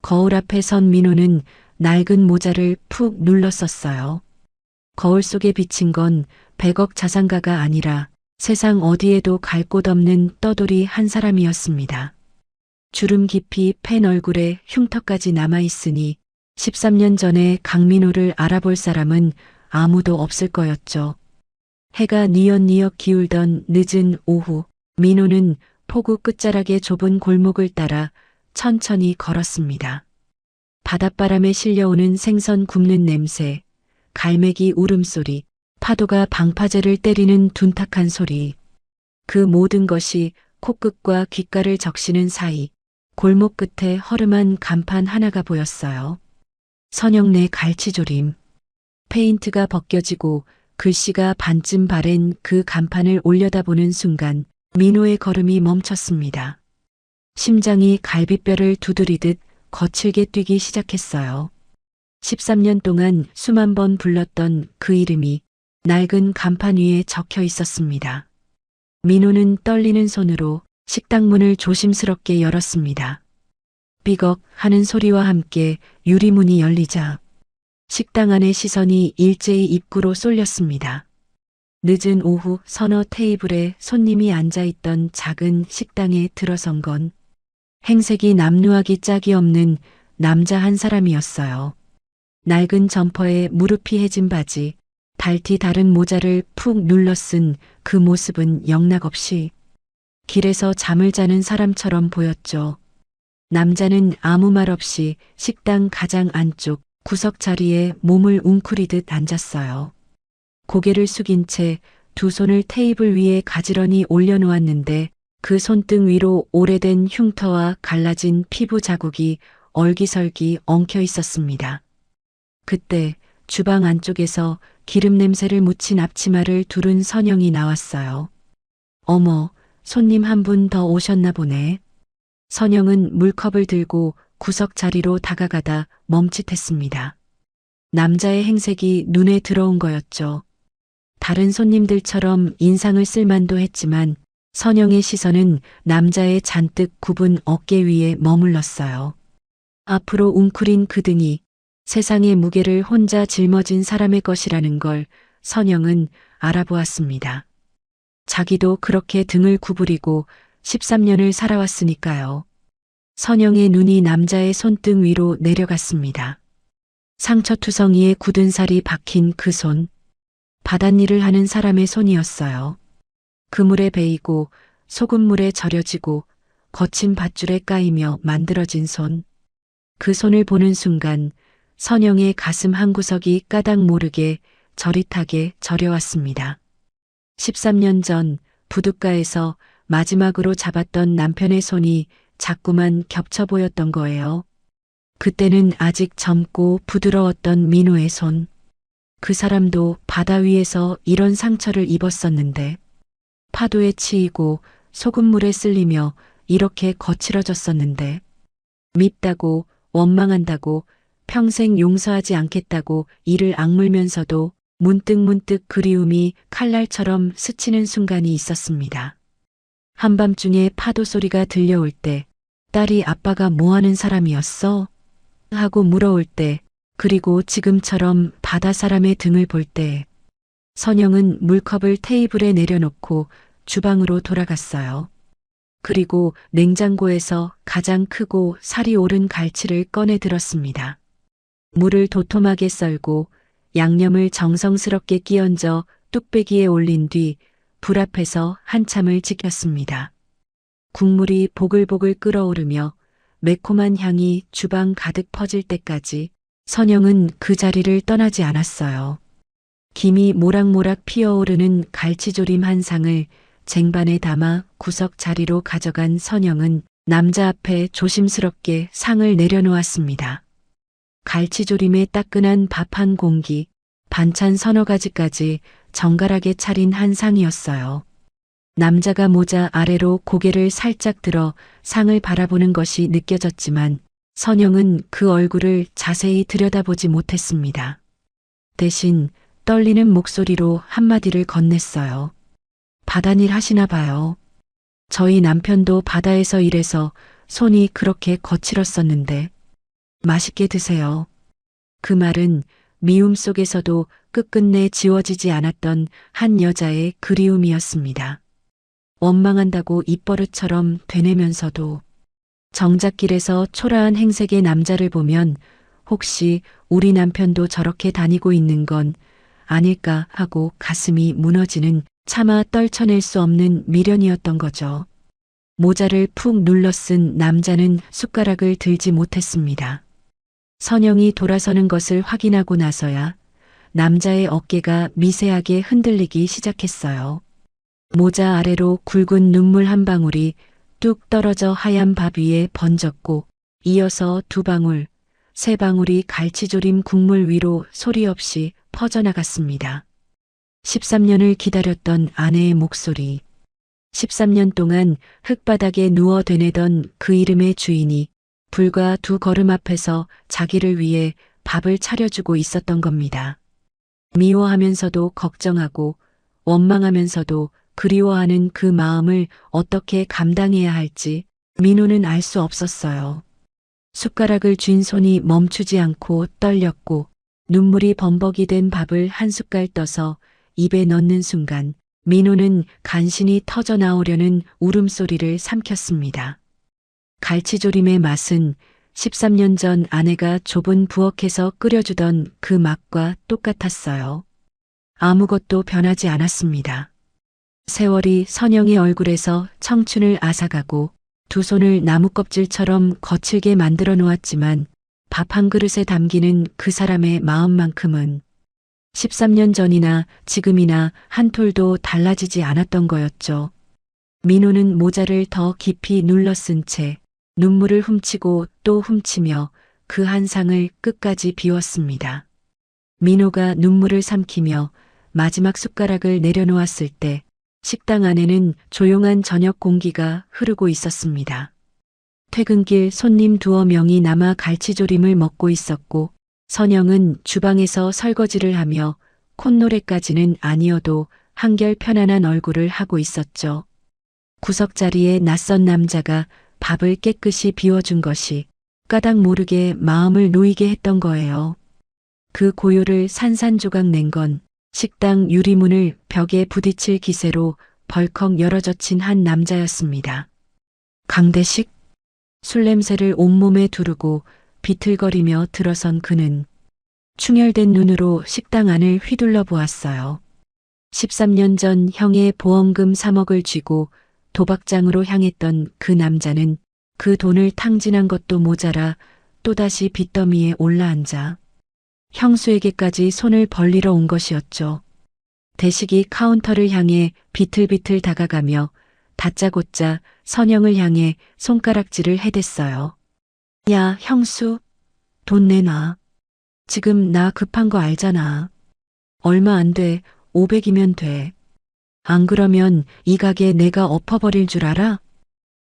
거울 앞에 선 민호는 낡은 모자를 푹 눌렀었어요. 거울 속에 비친 건 100억 자산가가 아니라 세상 어디에도 갈 곳 없는 떠돌이 한 사람이었습니다. 주름 깊이 팬 얼굴에 흉터까지 남아있으니 13년 전에 강민호를 알아볼 사람은 아무도 없을 거였죠. 해가 뉘엿뉘엿 기울던 늦은 오후, 민호는 포구 끝자락의 좁은 골목을 따라 천천히 걸었습니다. 바닷바람에 실려오는 생선 굽는 냄새, 갈매기 울음소리, 파도가 방파제를 때리는 둔탁한 소리. 그 모든 것이 코끝과 귓가를 적시는 사이 골목 끝에 허름한 간판 하나가 보였어요. 선영네 갈치조림. 페인트가 벗겨지고 글씨가 반쯤 바랜 그 간판을 올려다보는 순간 민호의 걸음이 멈췄습니다. 심장이 갈비뼈를 두드리듯 거칠게 뛰기 시작했어요. 13년 동안 수만 번 불렀던 그 이름이 낡은 간판 위에 적혀 있었습니다. 민호는 떨리는 손으로 식당 문을 조심스럽게 열었습니다. 삐걱 하는 소리와 함께 유리문이 열리자 식당 안의 시선이 일제히 입구로 쏠렸습니다. 늦은 오후 서너 테이블에 손님이 앉아있던 작은 식당에 들어선 건 행색이 남루하기 짝이 없는 남자 한 사람이었어요. 낡은 점퍼에 무릎이 해진 바지, 달티 다른 모자를 푹 눌러 쓴 그 모습은 영락없이 길에서 잠을 자는 사람처럼 보였죠. 남자는 아무 말 없이 식당 가장 안쪽 구석 자리에 몸을 웅크리듯 앉았어요. 고개를 숙인 채 두 손을 테이블 위에 가지런히 올려놓았는데 그 손등 위로 오래된 흉터와 갈라진 피부 자국이 얼기설기 엉켜 있었습니다. 그때 주방 안쪽에서 기름 냄새를 묻힌 앞치마를 두른 선영이 나왔어요. 어머, 손님 한 분 더 오셨나 보네. 선영은 물컵을 들고 구석 자리로 다가가다 멈칫했습니다. 남자의 행색이 눈에 들어온 거였죠. 다른 손님들처럼 인상을 쓸 만도 했지만 선영의 시선은 남자의 잔뜩 굽은 어깨 위에 머물렀어요. 앞으로 웅크린 그 등이 세상의 무게를 혼자 짊어진 사람의 것이라는 걸 선영은 알아보았습니다. 자기도 그렇게 등을 구부리고 13년을 살아왔으니까요. 선영의 눈이 남자의 손등 위로 내려갔습니다. 상처투성이에 굳은 살이 박힌 그 손, 바닷일을 하는 사람의 손이었어요. 그물에 베이고 소금물에 절여지고 거친 밧줄에 까이며 만들어진 손. 그 손을 보는 순간 선영의 가슴 한구석이 까닭 모르게 저릿하게 저려왔습니다. 13년 전 부둣가에서 마지막으로 잡았던 남편의 손이 자꾸만 겹쳐 보였던 거예요. 그때는 아직 젊고 부드러웠던 민호의 손. 그 사람도 바다 위에서 이런 상처를 입었었는데 파도에 치이고 소금물에 쓸리며 이렇게 거칠어졌었는데 밉다고 원망한다고 평생 용서하지 않겠다고 이를 악물면서도 문득문득 그리움이 칼날처럼 스치는 순간이 있었습니다. 한밤중에 파도 소리가 들려올 때 딸이 아빠가 뭐하는 사람이었어? 하고 물어올 때 그리고 지금처럼 바다 사람의 등을 볼 때 선영은 물컵을 테이블에 내려놓고 주방으로 돌아갔어요. 그리고 냉장고에서 가장 크고 살이 오른 갈치를 꺼내 들었습니다. 물을 도톰하게 썰고 양념을 정성스럽게 끼얹어 뚝배기에 올린 뒤 불 앞에서 한참을 지켰습니다. 국물이 보글보글 끓어오르며 매콤한 향이 주방 가득 퍼질 때까지 선영은 그 자리를 떠나지 않았어요. 김이 모락모락 피어오르는 갈치조림 한 상을 쟁반에 담아 구석 자리로 가져간 선영은 남자 앞에 조심스럽게 상을 내려놓았습니다. 갈치조림에 따끈한 밥 한 공기, 반찬 서너 가지까지 정갈하게 차린 한 상이었어요. 남자가 모자 아래로 고개를 살짝 들어 상을 바라보는 것이 느껴졌지만 선영은 그 얼굴을 자세히 들여다보지 못했습니다. 대신 떨리는 목소리로 한마디를 건넸어요. 바다일 하시나 봐요. 저희 남편도 바다에서 일해서 손이 그렇게 거칠었었는데 맛있게 드세요. 그 말은 미움 속에서도 끝끝내 지워지지 않았던 한 여자의 그리움이었습니다. 원망한다고 입버릇처럼 되뇌면서도 정작 길에서 초라한 행색의 남자를 보면 혹시 우리 남편도 저렇게 다니고 있는 건 아닐까 하고 가슴이 무너지는 차마 떨쳐낼 수 없는 미련이었던 거죠. 모자를 푹 눌러 쓴 남자는 숟가락을 들지 못했습니다. 선영이 돌아서는 것을 확인하고 나서야 남자의 어깨가 미세하게 흔들리기 시작했어요. 모자 아래로 굵은 눈물 한 방울이 뚝 떨어져 하얀 밥 위에 번졌고 이어서 두 방울, 세 방울이 갈치조림 국물 위로 소리 없이 퍼져나갔습니다. 13년을 기다렸던 아내의 목소리. 13년 동안 흙바닥에 누워 되뇌던 그 이름의 주인이 불과 2걸음 앞에서 자기를 위해 밥을 차려주고 있었던 겁니다. 미워하면서도 걱정하고 원망하면서도 그리워하는 그 마음을 어떻게 감당해야 할지 민호는 알 수 없었어요. 숟가락을 쥔 손이 멈추지 않고 떨렸고 눈물이 범벅이 된 밥을 한 숟갈 떠서 입에 넣는 순간 민호는 간신히 터져 나오려는 울음소리를 삼켰습니다. 갈치조림의 맛은 13년 전 아내가 좁은 부엌에서 끓여주던 그 맛과 똑같았어요. 아무것도 변하지 않았습니다. 세월이 선영의 얼굴에서 청춘을 앗아가고 두 손을 나무껍질처럼 거칠게 만들어 놓았지만 밥 한 그릇에 담기는 그 사람의 마음만큼은 13년 전이나 지금이나 한 톨도 달라지지 않았던 거였죠. 민호는 모자를 더 깊이 눌러 쓴 채 눈물을 훔치고 또 훔치며 그 한 상을 끝까지 비웠습니다. 민호가 눈물을 삼키며 마지막 숟가락을 내려놓았을 때 식당 안에는 조용한 저녁 공기가 흐르고 있었습니다. 퇴근길 손님 2명이 남아 갈치조림을 먹고 있었고 선영은 주방에서 설거지를 하며 콧노래까지는 아니어도 한결 편안한 얼굴을 하고 있었죠. 구석자리에 낯선 남자가 밥을 깨끗이 비워준 것이 까닭 모르게 마음을 놓이게 했던 거예요. 그 고요를 산산조각 낸 건 식당 유리문을 벽에 부딪힐 기세로 벌컥 열어젖힌 한 남자였습니다. 강대식? 술 냄새를 온몸에 두르고 비틀거리며 들어선 그는 충혈된 눈으로 식당 안을 휘둘러 보았어요. 13년 전 형의 보험금 3억을 쥐고 도박장으로 향했던 그 남자는 그 돈을 탕진한 것도 모자라 또다시 빚더미에 올라앉아 형수에게까지 손을 벌리러 온 것이었죠. 대식이 카운터를 향해 비틀비틀 다가가며 다짜고짜 선영을 향해 손가락질을 해댔어요. 야, 형수, 돈 내놔. 지금 나 급한 거 알잖아. 얼마 안 돼, 500이면 돼. 안 그러면 이 가게 내가 엎어버릴 줄 알아?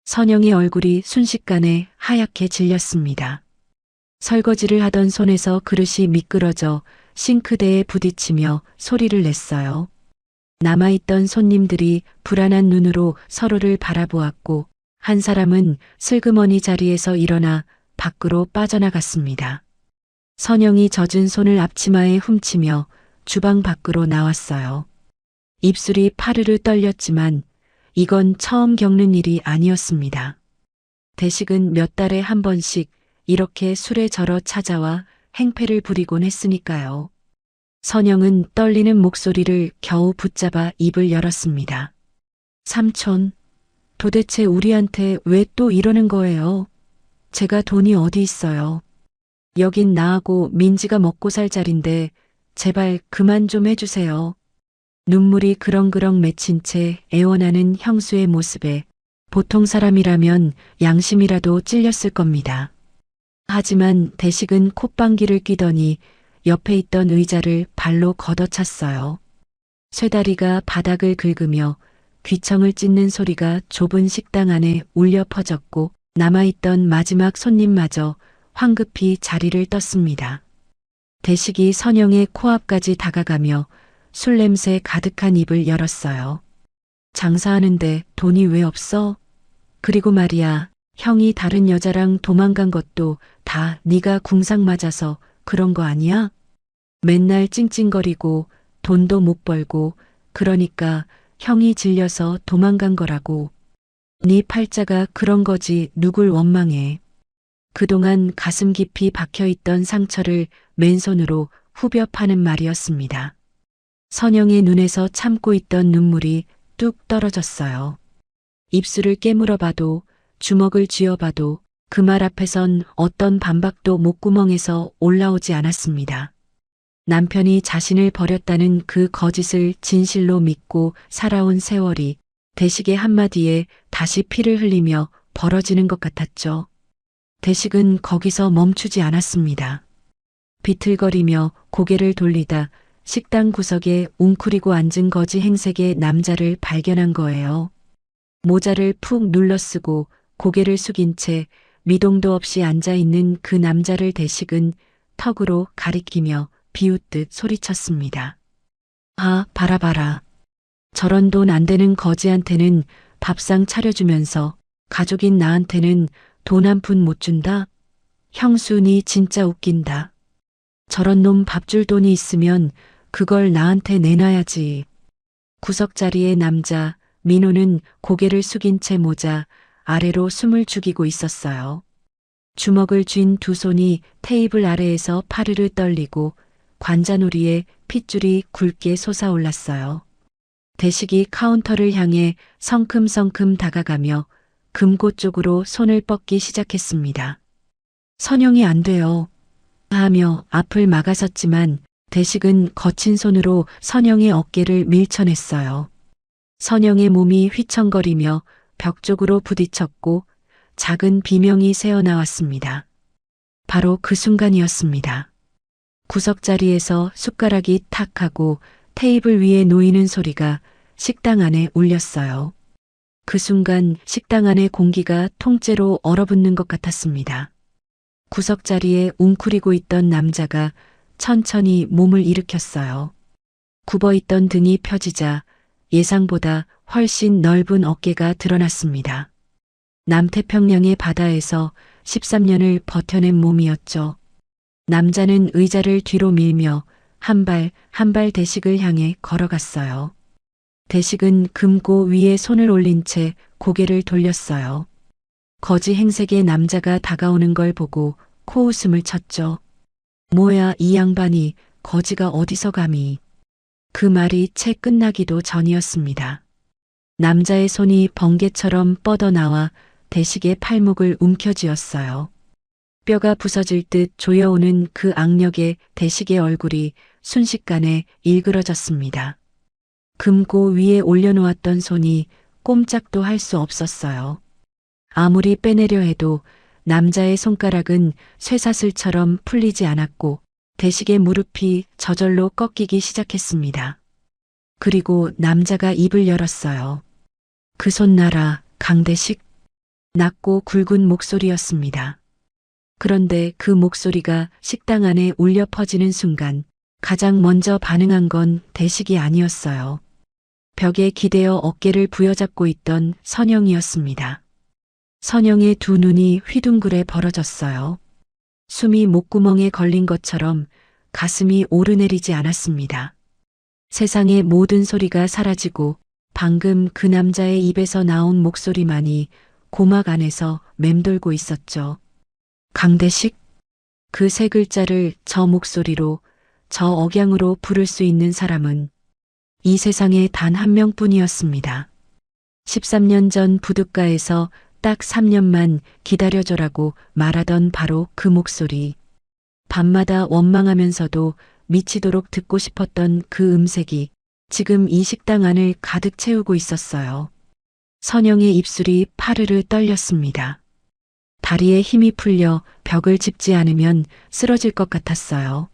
선영의 얼굴이 순식간에 하얗게 질렸습니다. 설거지를 하던 손에서 그릇이 미끄러져 싱크대에 부딪히며 소리를 냈어요. 남아있던 손님들이 불안한 눈으로 서로를 바라보았고 한 사람은 슬그머니 자리에서 일어나 밖으로 빠져나갔습니다. 선영이 젖은 손을 앞치마에 훔치며 주방 밖으로 나왔어요. 입술이 파르르 떨렸지만 이건 처음 겪는 일이 아니었습니다. 대식은 몇 달에 한 번씩 이렇게 술에 절어 찾아와 행패를 부리곤 했으니까요. 선영은 떨리는 목소리를 겨우 붙잡아 입을 열었습니다. 삼촌, 도대체 우리한테 왜 또 이러는 거예요? 제가 돈이 어디 있어요? 여긴 나하고 민지가 먹고 살 자리인데 제발 그만 좀 해주세요. 눈물이 그렁그렁 맺힌 채 애원하는 형수의 모습에 보통 사람이라면 양심이라도 찔렸을 겁니다. 하지만 대식은 콧방귀를 뀌더니 옆에 있던 의자를 발로 걷어찼어요. 쇠다리가 바닥을 긁으며 귀청을 찢는 소리가 좁은 식당 안에 울려 퍼졌고 남아있던 마지막 손님마저 황급히 자리를 떴습니다. 대식이 선영의 코앞까지 다가가며 술 냄새 가득한 입을 열었어요. 장사하는데 돈이 왜 없어? 그리고 말이야, 형이 다른 여자랑 도망간 것도 다 네가 궁상 맞아서 그런 거 아니야? 맨날 찡찡거리고 돈도 못 벌고 그러니까 형이 질려서 도망간 거라고. 네 팔자가 그런 거지 누굴 원망해. 그동안 가슴 깊이 박혀있던 상처를 맨손으로 후벼 파는 말이었습니다. 선영의 눈에서 참고 있던 눈물이 뚝 떨어졌어요. 입술을 깨물어 봐도 주먹을 쥐어 봐도 그 말 앞에선 어떤 반박도 목구멍에서 올라오지 않았습니다. 남편이 자신을 버렸다는 그 거짓을 진실로 믿고 살아온 세월이 대식의 한마디에 다시 피를 흘리며 벌어지는 것 같았죠. 대식은 거기서 멈추지 않았습니다. 비틀거리며 고개를 돌리다 식당 구석에 웅크리고 앉은 거지 행색의 남자를 발견한 거예요. 모자를 푹 눌러 쓰고 고개를 숙인 채 미동도 없이 앉아 있는 그 남자를 대식은 턱으로 가리키며 비웃듯 소리쳤습니다. 아, 봐라. 저런 돈 안 되는 거지한테는 밥상 차려주면서 가족인 나한테는 돈 한 푼 못 준다? 형수니 진짜 웃긴다. 저런 놈 밥 줄 돈이 있으면 그걸 나한테 내놔야지. 구석자리의 남자 민호는 고개를 숙인 채 모자 아래로 숨을 죽이고 있었어요. 주먹을 쥔 두 손이 테이블 아래에서 파르르 떨리고 관자놀이에 핏줄이 굵게 솟아올랐어요. 대식이 카운터를 향해 성큼성큼 다가가며 금고 쪽으로 손을 뻗기 시작했습니다. 선영이 안 돼요. 하며 앞을 막아섰지만 대식은 거친 손으로 선영의 어깨를 밀쳐냈어요. 선영의 몸이 휘청거리며 벽 쪽으로 부딪혔고 작은 비명이 새어나왔습니다. 바로 그 순간이었습니다. 구석자리에서 숟가락이 탁 하고 테이블 위에 놓이는 소리가 식당 안에 울렸어요. 그 순간 식당 안의 공기가 통째로 얼어붙는 것 같았습니다. 구석자리에 웅크리고 있던 남자가 천천히 몸을 일으켰어요. 굽어있던 등이 펴지자 예상보다 훨씬 넓은 어깨가 드러났습니다. 남태평양의 바다에서 13년을 버텨낸 몸이었죠. 남자는 의자를 뒤로 밀며 한 발 한 발 대식을 향해 걸어갔어요. 대식은 금고 위에 손을 올린 채 고개를 돌렸어요. 거지 행색의 남자가 다가오는 걸 보고 코웃음을 쳤죠. 뭐야 이 양반이 거지가 어디서 감히. 그 말이 채 끝나기도 전이었습니다. 남자의 손이 번개처럼 뻗어나와 대식의 팔목을 움켜쥐었어요. 뼈가 부서질 듯 조여오는 그 악력에 대식의 얼굴이 순식간에 일그러졌습니다. 금고 위에 올려놓았던 손이 꼼짝도 할 수 없었어요. 아무리 빼내려 해도 남자의 손가락은 쇠사슬처럼 풀리지 않았고 대식의 무릎이 저절로 꺾이기 시작했습니다. 그리고 남자가 입을 열었어요. 그 손 놔라, 강대식. 낮고 굵은 목소리였습니다. 그런데 그 목소리가 식당 안에 울려 퍼지는 순간 가장 먼저 반응한 건 대식이 아니었어요. 벽에 기대어 어깨를 부여잡고 있던 선영이었습니다. 선영의 두 눈이 휘둥그레 벌어졌어요. 숨이 목구멍에 걸린 것처럼 가슴이 오르내리지 않았습니다. 세상의 모든 소리가 사라지고 방금 그 남자의 입에서 나온 목소리만이 고막 안에서 맴돌고 있었죠. 강대식? 그 세 글자를 저 목소리로, 저 억양으로 부를 수 있는 사람은 이 세상에 단 한 명뿐이었습니다. 13년 전 부둣가에서 딱 3년만 기다려줘라고 말하던 바로 그 목소리. 밤마다 원망하면서도 미치도록 듣고 싶었던 그 음색이 지금 이 식당 안을 가득 채우고 있었어요. 선영의 입술이 파르르 떨렸습니다. 다리에 힘이 풀려 벽을 짚지 않으면 쓰러질 것 같았어요.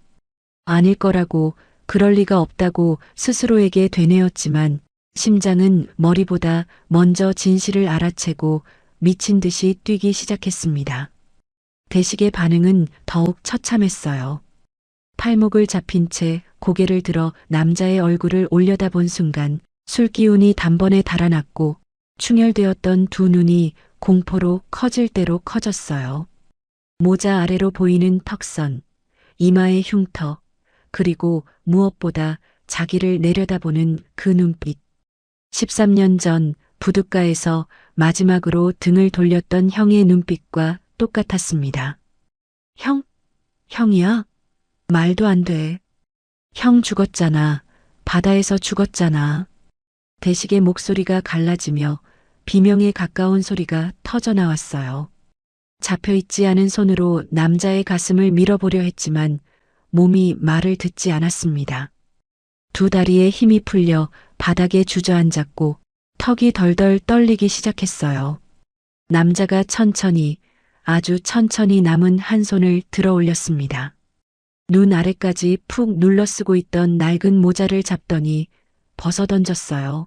아닐 거라고, 그럴 리가 없다고 스스로에게 되뇌었지만 심장은 머리보다 먼저 진실을 알아채고 미친 듯이 뛰기 시작했습니다. 대식의 반응은 더욱 처참했어요. 팔목을 잡힌 채 고개를 들어 남자의 얼굴을 올려다본 순간 술기운이 단번에 달아났고 충혈되었던 두 눈이 공포로 커질 대로 커졌어요. 모자 아래로 보이는 턱선, 이마의 흉터, 그리고 무엇보다 자기를 내려다보는 그 눈빛. 13년 전 부둣가에서 마지막으로 등을 돌렸던 형의 눈빛과 똑같았습니다. 형이야? 말도 안 돼. 형 죽었잖아. 바다에서 죽었잖아. 대식의 목소리가 갈라지며 비명에 가까운 소리가 터져나왔어요. 잡혀있지 않은 손으로 남자의 가슴을 밀어보려 했지만 몸이 말을 듣지 않았습니다. 두 다리에 힘이 풀려 바닥에 주저앉았고 턱이 덜덜 떨리기 시작했어요. 남자가 천천히, 아주 천천히 남은 한 손을 들어 올렸습니다. 눈 아래까지 푹 눌러쓰고 있던 낡은 모자를 잡더니 벗어던졌어요.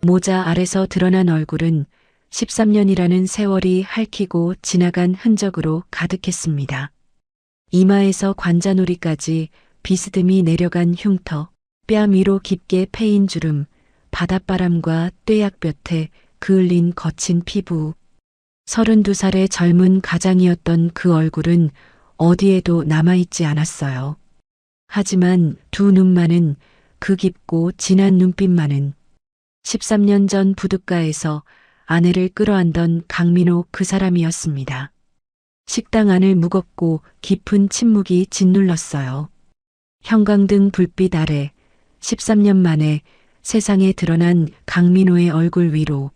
모자 아래서 드러난 얼굴은 13년이라는 세월이 핥히고 지나간 흔적으로 가득했습니다. 이마에서 관자놀이까지 비스듬히 내려간 흉터, 뺨 위로 깊게 패인 주름, 바닷바람과 떼약볕에 그을린 거친 피부. 32살의 젊은 가장이었던 그 얼굴은 어디에도 남아있지 않았어요. 하지만 두 눈만은, 그 깊고 진한 눈빛만은 13년 전 부둣가에서 아내를 끌어안던 강민호 그 사람이었습니다. 식당 안을 무겁고 깊은 침묵이 짓눌렀어요. 형광등 불빛 아래 13년 만에 세상에 드러난 강민호의 얼굴 위로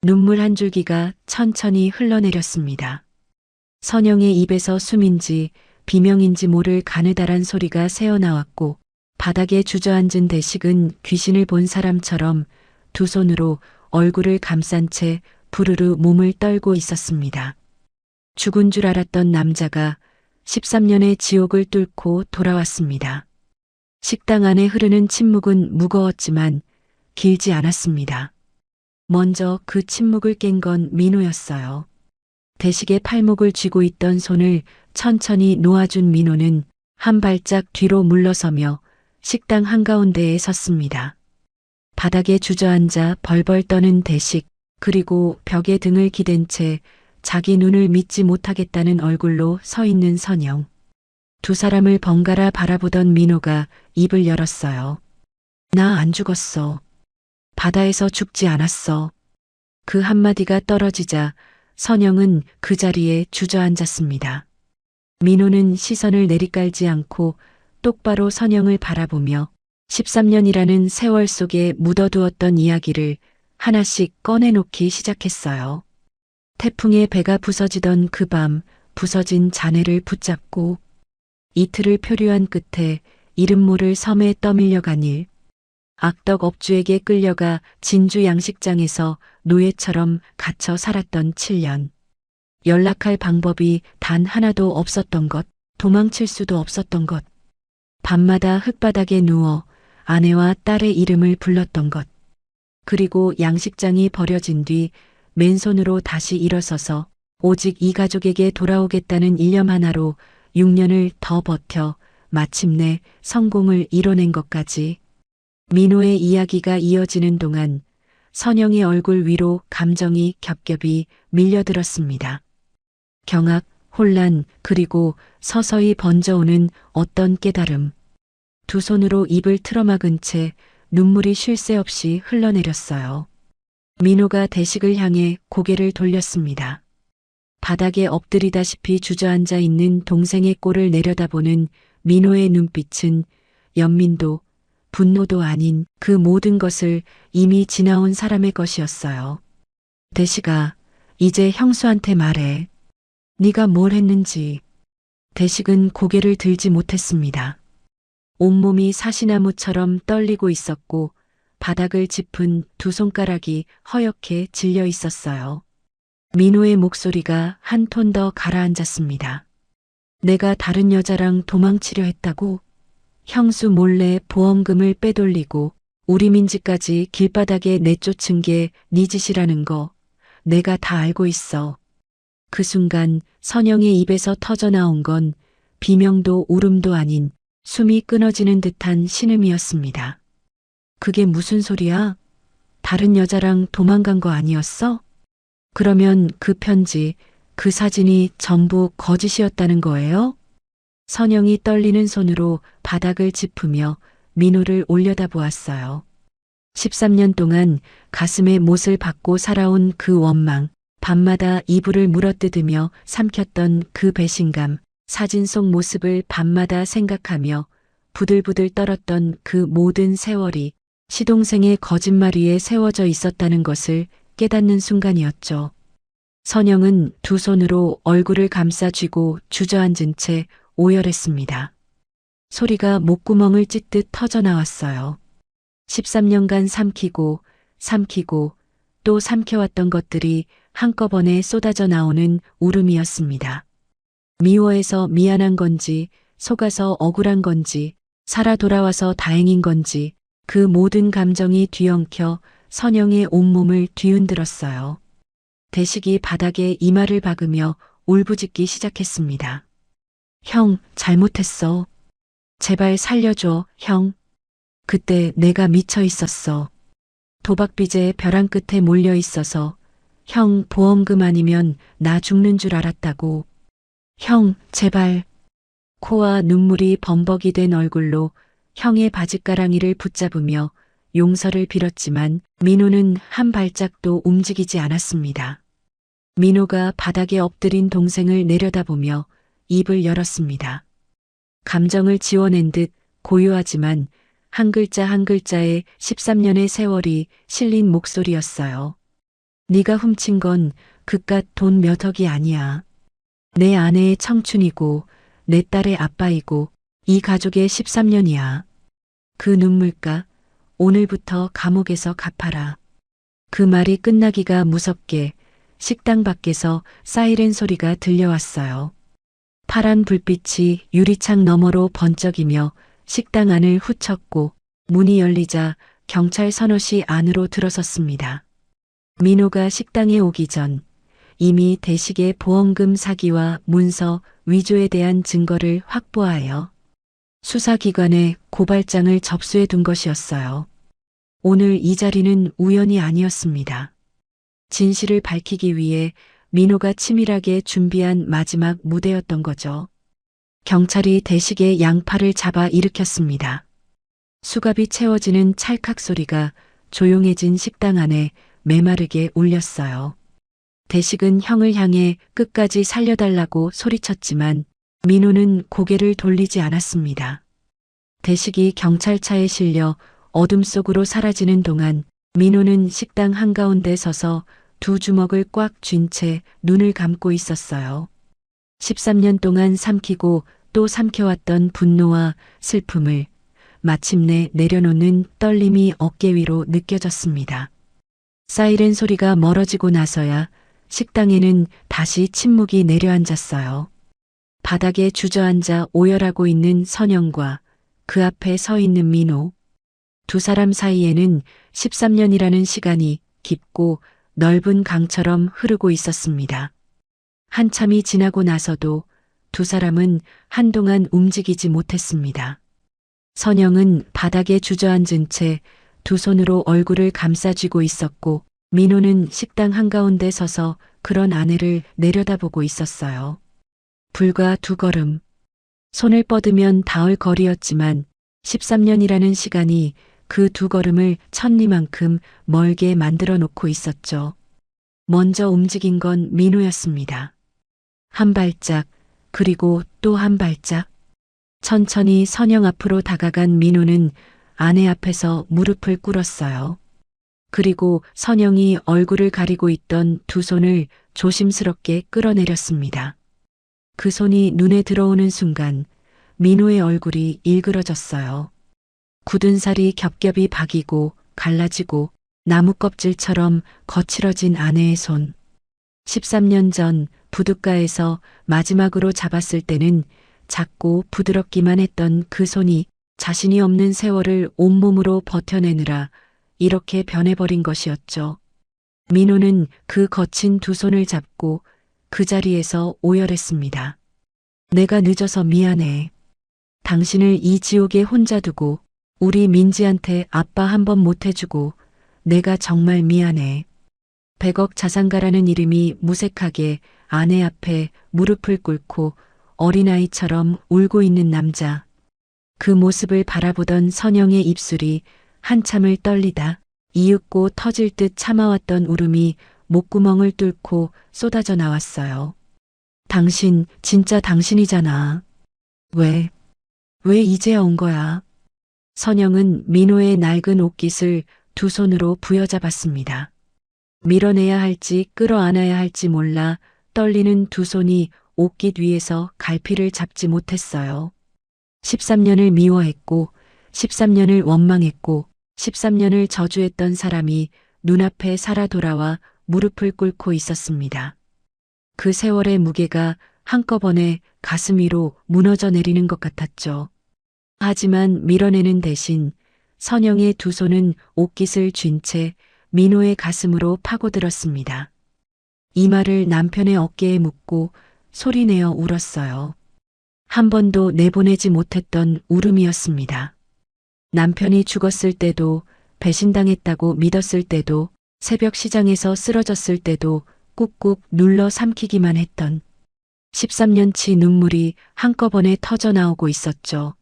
눈물 한 줄기가 천천히 흘러내렸습니다. 선영의 입에서 숨인지 비명인지 모를 가느다란 소리가 새어나왔고 바닥에 주저앉은 대식은 귀신을 본 사람처럼 두 손으로 얼굴을 감싼 채 부르르 몸을 떨고 있었습니다. 죽은 줄 알았던 남자가 13년의 지옥을 뚫고 돌아왔습니다. 식당 안에 흐르는 침묵은 무거웠지만 길지 않았습니다. 먼저 그 침묵을 깬 건 민호였어요. 대식의 팔목을 쥐고 있던 손을 천천히 놓아준 민호는 한 발짝 뒤로 물러서며 식당 한가운데에 섰습니다. 바닥에 주저앉아 벌벌 떠는 대식, 그리고 벽에 등을 기댄 채 자기 눈을 믿지 못하겠다는 얼굴로 서 있는 선영. 두 사람을 번갈아 바라보던 민호가 입을 열었어요. 나 안 죽었어. 바다에서 죽지 않았어. 그 한마디가 떨어지자 선영은 그 자리에 주저앉았습니다. 민호는 시선을 내리깔지 않고 똑바로 선영을 바라보며 13년이라는 세월 속에 묻어두었던 이야기를 하나씩 꺼내놓기 시작했어요. 태풍에 배가 부서지던 그 밤 부서진 잔해를 붙잡고 이틀을 표류한 끝에 이름 모를 섬에 떠밀려간 일, 악덕 업주에게 끌려가 진주 양식장에서 노예처럼 갇혀 살았던 7년. 연락할 방법이 단 하나도 없었던 것, 도망칠 수도 없었던 것. 밤마다 흙바닥에 누워 아내와 딸의 이름을 불렀던 것. 그리고 양식장이 버려진 뒤 맨손으로 다시 일어서서 오직 이 가족에게 돌아오겠다는 일념 하나로 6년을 더 버텨 마침내 성공을 이뤄낸 것까지. 민호의 이야기가 이어지는 동안 선영의 얼굴 위로 감정이 겹겹이 밀려들었습니다. 경악, 혼란, 그리고 서서히 번져오는 어떤 깨달음. 두 손으로 입을 틀어막은 채 눈물이 쉴 새 없이 흘러내렸어요. 민호가 대식을 향해 고개를 돌렸습니다. 바닥에 엎드리다시피 주저앉아 있는 동생의 꼴을 내려다보는 민호의 눈빛은 연민도, 분노도 아닌 그 모든 것을 이미 지나온 사람의 것이었어요. 대식아, 이제 형수한테 말해. 네가 뭘 했는지. 대식은 고개를 들지 못했습니다. 온몸이 사시나무처럼 떨리고 있었고 바닥을 짚은 두 손가락이 허옇게 질려 있었어요. 민호의 목소리가 한 톤 더 가라앉았습니다. 내가 다른 여자랑 도망치려 했다고? 형수 몰래 보험금을 빼돌리고 우리 민지까지 길바닥에 내쫓은 게 네 짓이라는 거 내가 다 알고 있어. 그 순간 선영의 입에서 터져나온 건 비명도 울음도 아닌 숨이 끊어지는 듯한 신음이었습니다. 그게 무슨 소리야? 다른 여자랑 도망간 거 아니었어? 그러면 그 편지, 그 사진이 전부 거짓이었다는 거예요? 선영이 떨리는 손으로 바닥을 짚으며 민호를 올려다보았어요. 13년 동안 가슴에 못을 박고 살아온 그 원망, 밤마다 이불을 물어뜯으며 삼켰던 그 배신감, 사진 속 모습을 밤마다 생각하며 부들부들 떨었던 그 모든 세월이 시동생의 거짓말 위에 세워져 있었다는 것을 깨닫는 순간이었죠. 선영은 두 손으로 얼굴을 감싸 쥐고 주저앉은 채 오열했습니다. 소리가 목구멍을 찢듯 터져나왔어요. 13년간 삼키고 또 삼켜왔던 것들이 한꺼번에 쏟아져 나오는 울음이었습니다. 미워해서 미안한 건지 속아서 억울한 건지, 살아 돌아와서 다행인 건지, 그 모든 감정이 뒤엉켜 선영의 온몸을 뒤흔들었어요. 대식이 바닥에 이마를 박으며 울부짖기 시작했습니다. 형, 잘못했어. 제발 살려줘, 형. 그때 내가 미쳐 있었어. 도박빚에 벼랑 끝에 몰려 있어서 형 보험금 아니면 나 죽는 줄 알았다고. 형, 제발. 코와 눈물이 범벅이 된 얼굴로 형의 바짓가랑이를 붙잡으며 용서를 빌었지만 민호는 한 발짝도 움직이지 않았습니다. 민호가 바닥에 엎드린 동생을 내려다보며 입을 열었습니다. 감정을 지워낸 듯 고요하지만 한 글자 한 글자에 13년의 세월이 실린 목소리였어요. 네가 훔친 건 그깟 돈 몇 억이 아니야. 내 아내의 청춘이고 내 딸의 아빠이고 이 가족의 13년이야. 그 눈물가 오늘부터 감옥에서 갚아라. 그 말이 끝나기가 무섭게 식당 밖에서 사이렌 소리가 들려왔어요. 파란 불빛이 유리창 너머로 번쩍이며 식당 안을 후쳤고 문이 열리자 경찰 선호씨 안으로 들어섰습니다. 민호가 식당에 오기 전 이미 대식의 보험금 사기와 문서 위조에 대한 증거를 확보하여 수사기관에 고발장을 접수해 둔 것이었어요. 오늘 이 자리는 우연이 아니었습니다. 진실을 밝히기 위해 민호가 치밀하게 준비한 마지막 무대였던 거죠. 경찰이 대식의 양팔을 잡아 일으켰습니다. 수갑이 채워지는 찰칵 소리가 조용해진 식당 안에 메마르게 울렸어요. 대식은 형을 향해 끝까지 살려달라고 소리쳤지만 민호는 고개를 돌리지 않았습니다. 대식이 경찰차에 실려 어둠 속으로 사라지는 동안 민호는 식당 한가운데 서서 두 주먹을 꽉 쥔 채 눈을 감고 있었어요. 13년 동안 삼키고 또 삼켜왔던 분노와 슬픔을 마침내 내려놓는 떨림이 어깨 위로 느껴졌습니다. 사이렌 소리가 멀어지고 나서야 식당에는 다시 침묵이 내려앉았어요. 바닥에 주저앉아 오열하고 있는 선영과 그 앞에 서 있는 민호. 두 사람 사이에는 13년이라는 시간이 깊고 넓은 강처럼 흐르고 있었습니다. 한참이 지나고 나서도 두 사람은 한동안 움직이지 못했습니다. 선영은 바닥에 주저앉은 채 두 손으로 얼굴을 감싸쥐고 있었고 민호는 식당 한가운데 서서 그런 아내를 내려다보고 있었어요. 불과 두 걸음. 손을 뻗으면 닿을 거리였지만 13년이라는 시간이 그 두 걸음을 천리만큼 멀게 만들어 놓고 있었죠. 먼저 움직인 건 민호였습니다. 한 발짝, 그리고 또 한 발짝. 천천히 선영 앞으로 다가간 민호는 아내 앞에서 무릎을 꿇었어요. 그리고 선영이 얼굴을 가리고 있던 두 손을 조심스럽게 끌어내렸습니다. 그 손이 눈에 들어오는 순간 민호의 얼굴이 일그러졌어요. 굳은 살이 겹겹이 박이고 갈라지고 나무 껍질처럼 거칠어진 아내의 손. 13년 전 부둣가에서 마지막으로 잡았을 때는 작고 부드럽기만 했던 그 손이 자신이 없는 세월을 온몸으로 버텨내느라 이렇게 변해버린 것이었죠. 민호는 그 거친 두 손을 잡고 그 자리에서 오열했습니다. 내가 늦어서 미안해. 당신을 이 지옥에 혼자 두고 우리 민지한테 아빠 한 번 못 해주고 내가 정말 미안해. 100억 자산가라는 이름이 무색하게 아내 앞에 무릎을 꿇고 어린아이처럼 울고 있는 남자. 그 모습을 바라보던 선영의 입술이 한참을 떨리다 이윽고 터질 듯 참아왔던 울음이 목구멍을 뚫고 쏟아져 나왔어요. 당신, 진짜 당신이잖아. 왜 이제야 온 거야? 선영은 민호의 낡은 옷깃을 두 손으로 부여잡았습니다. 밀어내야 할지 끌어안아야 할지 몰라 떨리는 두 손이 옷깃 위에서 갈피를 잡지 못했어요. 13년을 미워했고 13년을 원망했고 13년을 저주했던 사람이 눈앞에 살아 돌아와 무릎을 꿇고 있었습니다. 그 세월의 무게가 한꺼번에 가슴 위로 무너져 내리는 것 같았죠. 하지만 밀어내는 대신 선영의 두 손은 옷깃을 쥔 채 민호의 가슴으로 파고들었습니다. 이마를 남편의 어깨에 묻고 소리내어 울었어요. 한 번도 내보내지 못했던 울음이었습니다. 남편이 죽었을 때도, 배신당했다고 믿었을 때도, 새벽 시장에서 쓰러졌을 때도 꾹꾹 눌러 삼키기만 했던 13년치 눈물이 한꺼번에 터져 나오고 있었죠.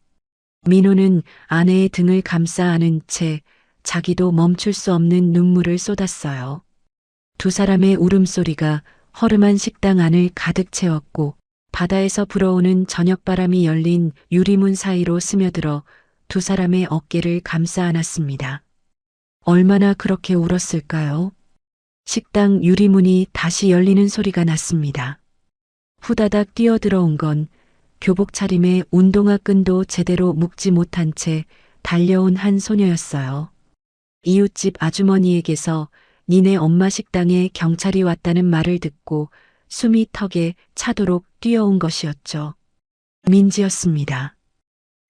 민호는 아내의 등을 감싸 안은 채 자기도 멈출 수 없는 눈물을 쏟았어요. 두 사람의 울음소리가 허름한 식당 안을 가득 채웠고 바다에서 불어오는 저녁바람이 열린 유리문 사이로 스며들어 두 사람의 어깨를 감싸 안았습니다. 얼마나 그렇게 울었을까요? 식당 유리문이 다시 열리는 소리가 났습니다. 후다닥 뛰어들어온 건 교복 차림에 운동화 끈도 제대로 묶지 못한 채 달려온 한 소녀였어요. 이웃집 아주머니에게서 니네 엄마 식당에 경찰이 왔다는 말을 듣고 숨이 턱에 차도록 뛰어온 것이었죠. 민지였습니다.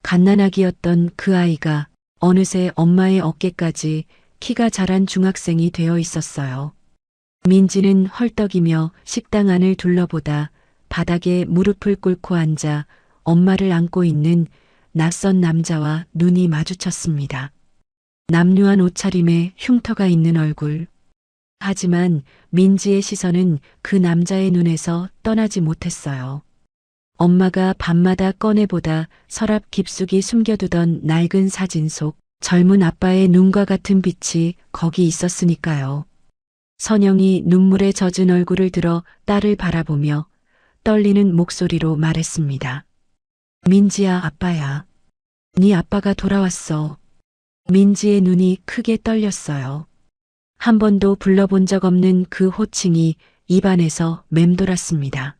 갓난아기였던 그 아이가 어느새 엄마의 어깨까지 키가 자란 중학생이 되어 있었어요. 민지는 헐떡이며 식당 안을 둘러보다 바닥에 무릎을 꿇고 앉아 엄마를 안고 있는 낯선 남자와 눈이 마주쳤습니다. 남루한 옷차림에 흉터가 있는 얼굴. 하지만 민지의 시선은 그 남자의 눈에서 떠나지 못했어요. 엄마가 밤마다 꺼내보다 서랍 깊숙이 숨겨두던 낡은 사진 속 젊은 아빠의 눈과 같은 빛이 거기 있었으니까요. 선영이 눈물에 젖은 얼굴을 들어 딸을 바라보며 떨리는 목소리로 말했습니다. 민지야, 아빠야. 네 아빠가 돌아왔어. 민지의 눈이 크게 떨렸어요. 한 번도 불러본 적 없는 그 호칭이 입안에서 맴돌았습니다.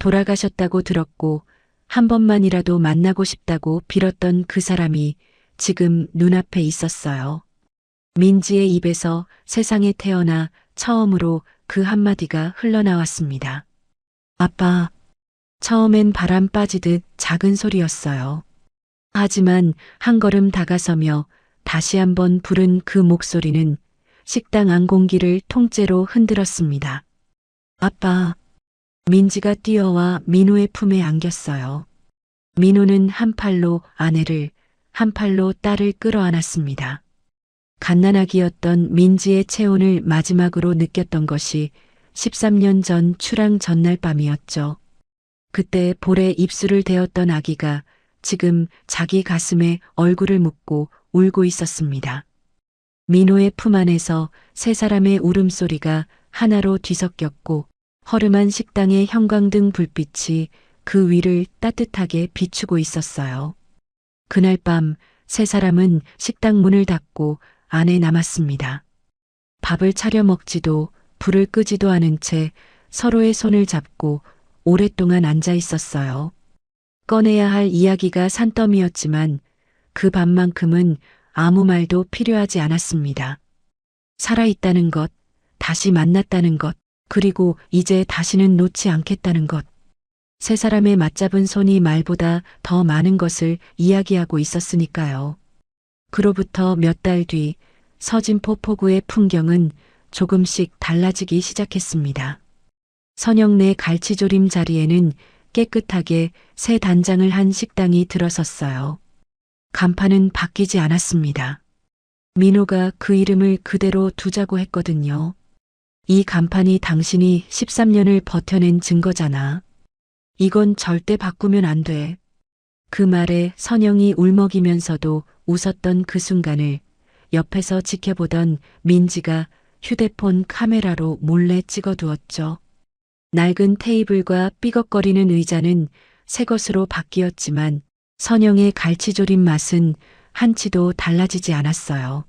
돌아가셨다고 들었고 한 번만이라도 만나고 싶다고 빌었던 그 사람이 지금 눈앞에 있었어요. 민지의 입에서 세상에 태어나 처음으로 그 한마디가 흘러나왔습니다. 아빠. 처음엔 바람 빠지듯 작은 소리였어요. 하지만 한 걸음 다가서며 다시 한번 부른 그 목소리는 식당 안 공기를 통째로 흔들었습니다. 아빠. 민지가 뛰어와 민호의 품에 안겼어요. 민호는 한 팔로 아내를, 한 팔로 딸을 끌어안았습니다. 갓난아기였던 민지의 체온을 마지막으로 느꼈던 것이 13년 전 출항 전날 밤이었죠. 그때 볼에 입술을 대었던 아기가 지금 자기 가슴에 얼굴을 묻고 울고 있었습니다. 민호의 품 안에서 세 사람의 울음소리가 하나로 뒤섞였고 허름한 식당의 형광등 불빛이 그 위를 따뜻하게 비추고 있었어요. 그날 밤 세 사람은 식당 문을 닫고 안에 남았습니다. 밥을 차려 먹지도 불을 끄지도 않은 채 서로의 손을 잡고 오랫동안 앉아 있었어요. 꺼내야 할 이야기가 산더미였지만 그 밤만큼은 아무 말도 필요하지 않았습니다. 살아있다는 것, 다시 만났다는 것, 그리고 이제 다시는 놓지 않겠다는 것. 세 사람의 맞잡은 손이 말보다 더 많은 것을 이야기하고 있었으니까요. 그로부터 몇 달 뒤 서진포 포구의 풍경은 조금씩 달라지기 시작했습니다. 선영네 갈치조림 자리에는 깨끗하게 새 단장을 한 식당이 들어섰어요. 간판은 바뀌지 않았습니다. 민호가 그 이름을 그대로 두자고 했거든요. 이 간판이 당신이 13년을 버텨낸 증거잖아. 이건 절대 바꾸면 안 돼. 그 말에 선영이 울먹이면서도 웃었던 그 순간을 옆에서 지켜보던 민지가 휴대폰 카메라로 몰래 찍어두었죠. 낡은 테이블과 삐걱거리는 의자는 새 것으로 바뀌었지만 선영의 갈치조림 맛은 한치도 달라지지 않았어요.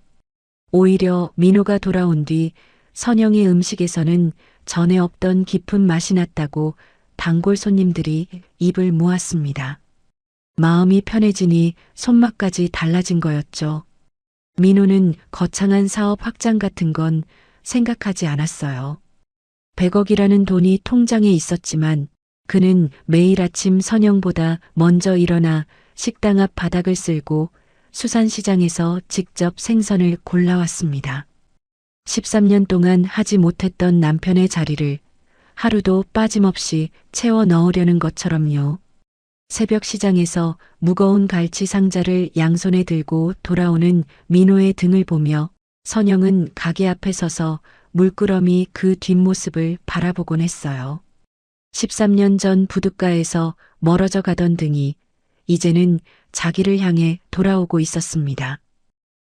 오히려 민호가 돌아온 뒤 선영의 음식에서는 전에 없던 깊은 맛이 났다고 단골 손님들이 입을 모았습니다. 마음이 편해지니 손맛까지 달라진 거였죠. 민호는 거창한 사업 확장 같은 건 생각하지 않았어요. 100억이라는 돈이 통장에 있었지만 그는 매일 아침 선영보다 먼저 일어나 식당 앞 바닥을 쓸고 수산시장에서 직접 생선을 골라왔습니다. 13년 동안 하지 못했던 남편의 자리를 하루도 빠짐없이 채워 넣으려는 것처럼요. 새벽 시장에서 무거운 갈치 상자를 양손에 들고 돌아오는 민호의 등을 보며 선영은 가게 앞에 서서 물끄러미 그 뒷모습을 바라보곤 했어요. 13년 전 부둣가에서 멀어져 가던 등이 이제는 자기를 향해 돌아오고 있었습니다.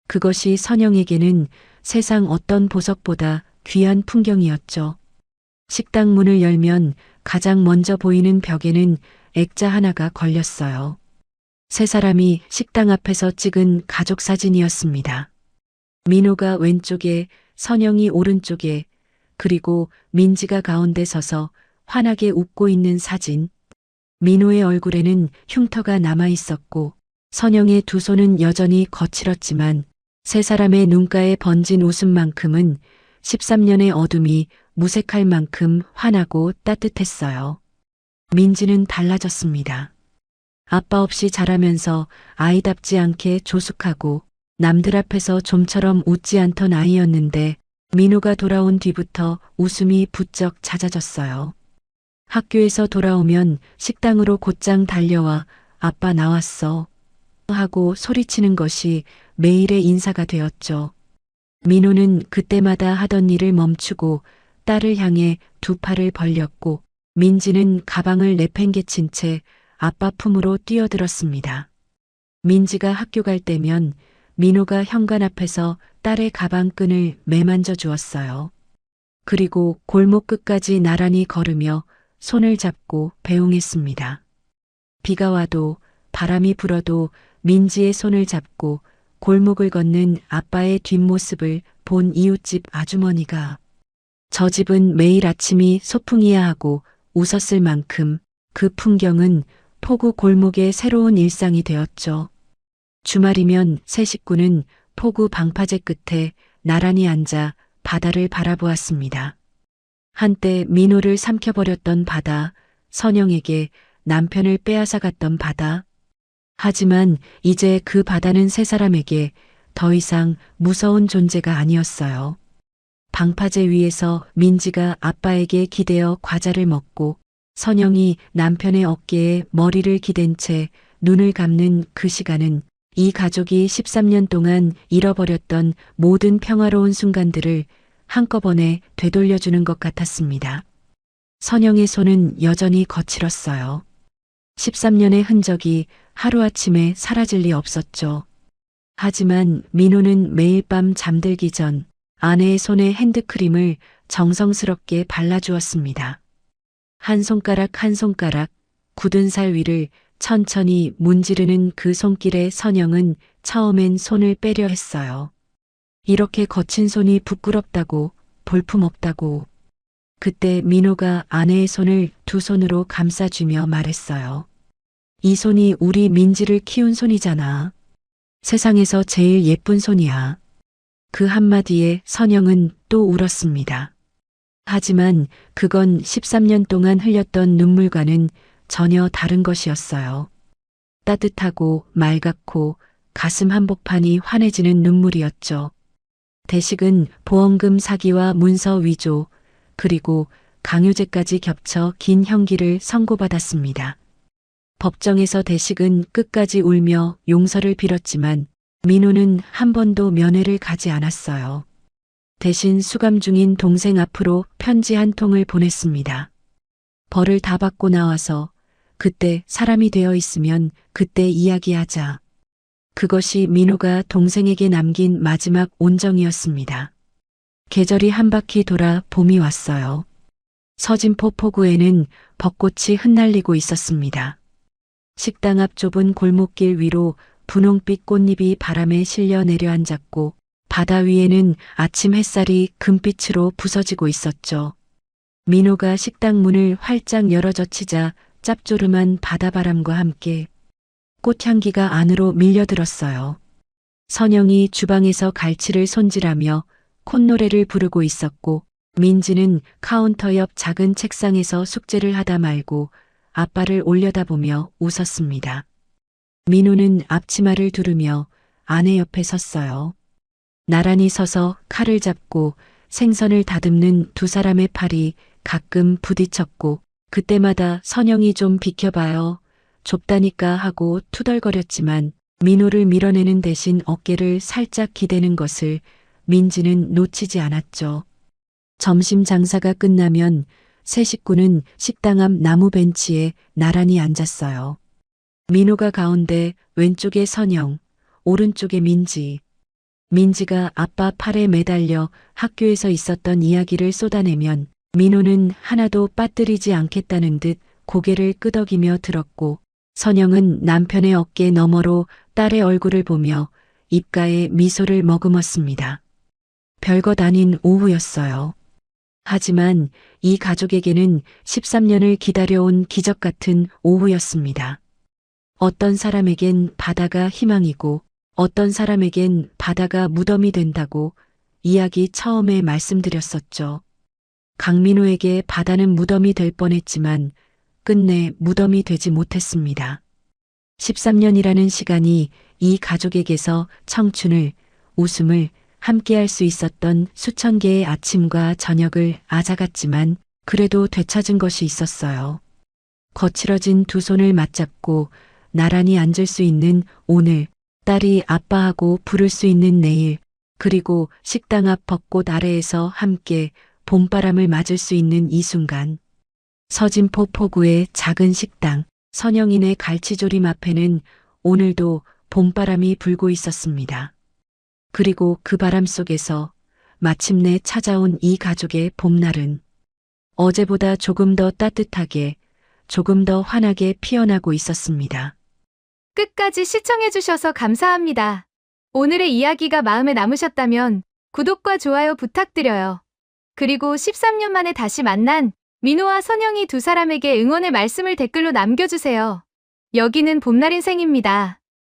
그것이 선영에게는 세상 어떤 보석보다 귀한 풍경이었죠. 식당 문을 열면 가장 먼저 보이는 벽에는 액자 하나가 걸렸어요. 세 사람이 식당 앞에서 찍은 가족 사진이었습니다. 민호가 왼쪽에, 선영이 오른쪽에, 그리고 민지가 가운데 서서 환하게 웃고 있는 사진. 민호의 얼굴에는 흉터가 남아 있었고 선영의 두 손은 여전히 거칠었지만 세 사람의 눈가에 번진 웃음만큼은 13년의 어둠이 무색할 만큼 환하고 따뜻했어요. 민지는 달라졌습니다. 아빠 없이 자라면서 아이답지 않게 조숙하고 남들 앞에서 좀처럼 웃지 않던 아이였는데 민호가 돌아온 뒤부터 웃음이 부쩍 잦아졌어요. 학교에서 돌아오면 식당으로 곧장 달려와 아빠 나왔어 하고 소리치는 것이 매일의 인사가 되었죠. 민호는 그때마다 하던 일을 멈추고 딸을 향해 두 팔을 벌렸고 민지는 가방을 내팽개친 채 아빠 품으로 뛰어들었습니다. 민지가 학교 갈 때면 민호가 현관 앞에서 딸의 가방끈을 매만져 주었어요. 그리고 골목 끝까지 나란히 걸으며 손을 잡고 배웅했습니다. 비가 와도 바람이 불어도 민지의 손을 잡고 골목을 걷는 아빠의 뒷모습을 본 이웃집 아주머니가 저 집은 매일 아침이 소풍이야 하고 웃었을 만큼 그 풍경은 포구 골목의 새로운 일상이 되었죠. 주말이면 세 식구는 포구 방파제 끝에 나란히 앉아 바다를 바라보았습니다. 한때 민호를 삼켜버렸던 바다, 선영에게 남편을 빼앗아 갔던 바다. 하지만 이제 그 바다는 세 사람에게 더 이상 무서운 존재가 아니었어요. 방파제 위에서 민지가 아빠에게 기대어 과자를 먹고 선영이 남편의 어깨에 머리를 기댄 채 눈을 감는 그 시간은 이 가족이 13년 동안 잃어버렸던 모든 평화로운 순간들을 한꺼번에 되돌려주는 것 같았습니다. 선영의 손은 여전히 거칠었어요. 13년의 흔적이 하루아침에 사라질 리 없었죠. 하지만 민호는 매일 밤 잠들기 전 아내의 손에 핸드크림을 정성스럽게 발라주었습니다. 한 손가락 한 손가락 굳은 살 위를 천천히 문지르는 그 손길에 선영은 처음엔 손을 빼려 했어요. 이렇게 거친 손이 부끄럽다고, 볼품없다고. 그때 민호가 아내의 손을 두 손으로 감싸주며 말했어요. 이 손이 우리 민지를 키운 손이잖아. 세상에서 제일 예쁜 손이야. 그 한마디에 선영은 또 울었습니다. 하지만 그건 13년 동안 흘렸던 눈물과는 전혀 다른 것이었어요. 따뜻하고 맑고 가슴 한복판이 환해지는 눈물이었죠. 대식은 보험금 사기와 문서 위조, 그리고 강요죄까지 겹쳐 긴 형기를 선고받았습니다. 법정에서 대식은 끝까지 울며 용서를 빌었지만 민호는 한 번도 면회를 가지 않았어요. 대신 수감 중인 동생 앞으로 편지 한 통을 보냈습니다. 벌을 다 받고 나와서 그때 사람이 되어 있으면 그때 이야기하자. 그것이 민호가 동생에게 남긴 마지막 온정이었습니다. 계절이 한 바퀴 돌아 봄이 왔어요. 서진포 포구에는 벚꽃이 흩날리고 있었습니다. 식당 앞 좁은 골목길 위로 분홍빛 꽃잎이 바람에 실려 내려앉았고 바다 위에는 아침 햇살이 금빛으로 부서지고 있었죠. 민호가 식당 문을 활짝 열어젖히자 짭조름한 바다바람과 함께 꽃향기가 안으로 밀려들었어요. 선영이 주방에서 갈치를 손질하며 콧노래를 부르고 있었고 민지는 카운터 옆 작은 책상에서 숙제를 하다 말고 아빠를 올려다보며 웃었습니다. 민호는 앞치마를 두르며 아내 옆에 섰어요. 나란히 서서 칼을 잡고 생선을 다듬는 두 사람의 팔이 가끔 부딪혔고 그때마다 선영이 좀 비켜봐요. 좁다니까 하고 투덜거렸지만 민호를 밀어내는 대신 어깨를 살짝 기대는 것을 민지는 놓치지 않았죠. 점심 장사가 끝나면 세 식구는 식당 앞 나무 벤치에 나란히 앉았어요. 민호가 가운데, 왼쪽에 선영, 오른쪽에 민지. 민지가 아빠 팔에 매달려 학교에서 있었던 이야기를 쏟아내면 민호는 하나도 빠뜨리지 않겠다는 듯 고개를 끄덕이며 들었고 선영은 남편의 어깨 너머로 딸의 얼굴을 보며 입가에 미소를 머금었습니다. 별것 아닌 오후였어요. 하지만 이 가족에게는 13년을 기다려온 기적 같은 오후였습니다. 어떤 사람에겐 바다가 희망이고 어떤 사람에겐 바다가 무덤이 된다고 이야기 처음에 말씀드렸었죠. 강민호에게 바다는 무덤이 될 뻔했지만 끝내 무덤이 되지 못했습니다. 13년이라는 시간이 이 가족에게서 청춘을, 웃음을 함께할 수 있었던 수천 개의 아침과 저녁을 앗아갔지만 그래도 되찾은 것이 있었어요. 거칠어진 두 손을 맞잡고 나란히 앉을 수 있는 오늘, 딸이 아빠하고 부를 수 있는 내일, 그리고 식당 앞 벚꽃 아래에서 함께 봄바람을 맞을 수 있는 이 순간. 서진포 포구의 작은 식당, 선영인의 갈치조림 앞에는 오늘도 봄바람이 불고 있었습니다. 그리고 그 바람 속에서 마침내 찾아온 이 가족의 봄날은 어제보다 조금 더 따뜻하게, 조금 더 환하게 피어나고 있었습니다. 끝까지 시청해주셔서 감사합니다. 오늘의 이야기가 마음에 남으셨다면 구독과 좋아요 부탁드려요. 그리고 13년 만에 다시 만난 민호와 선영이 두 사람에게 응원의 말씀을 댓글로 남겨주세요. 여기는 봄날 인생입니다.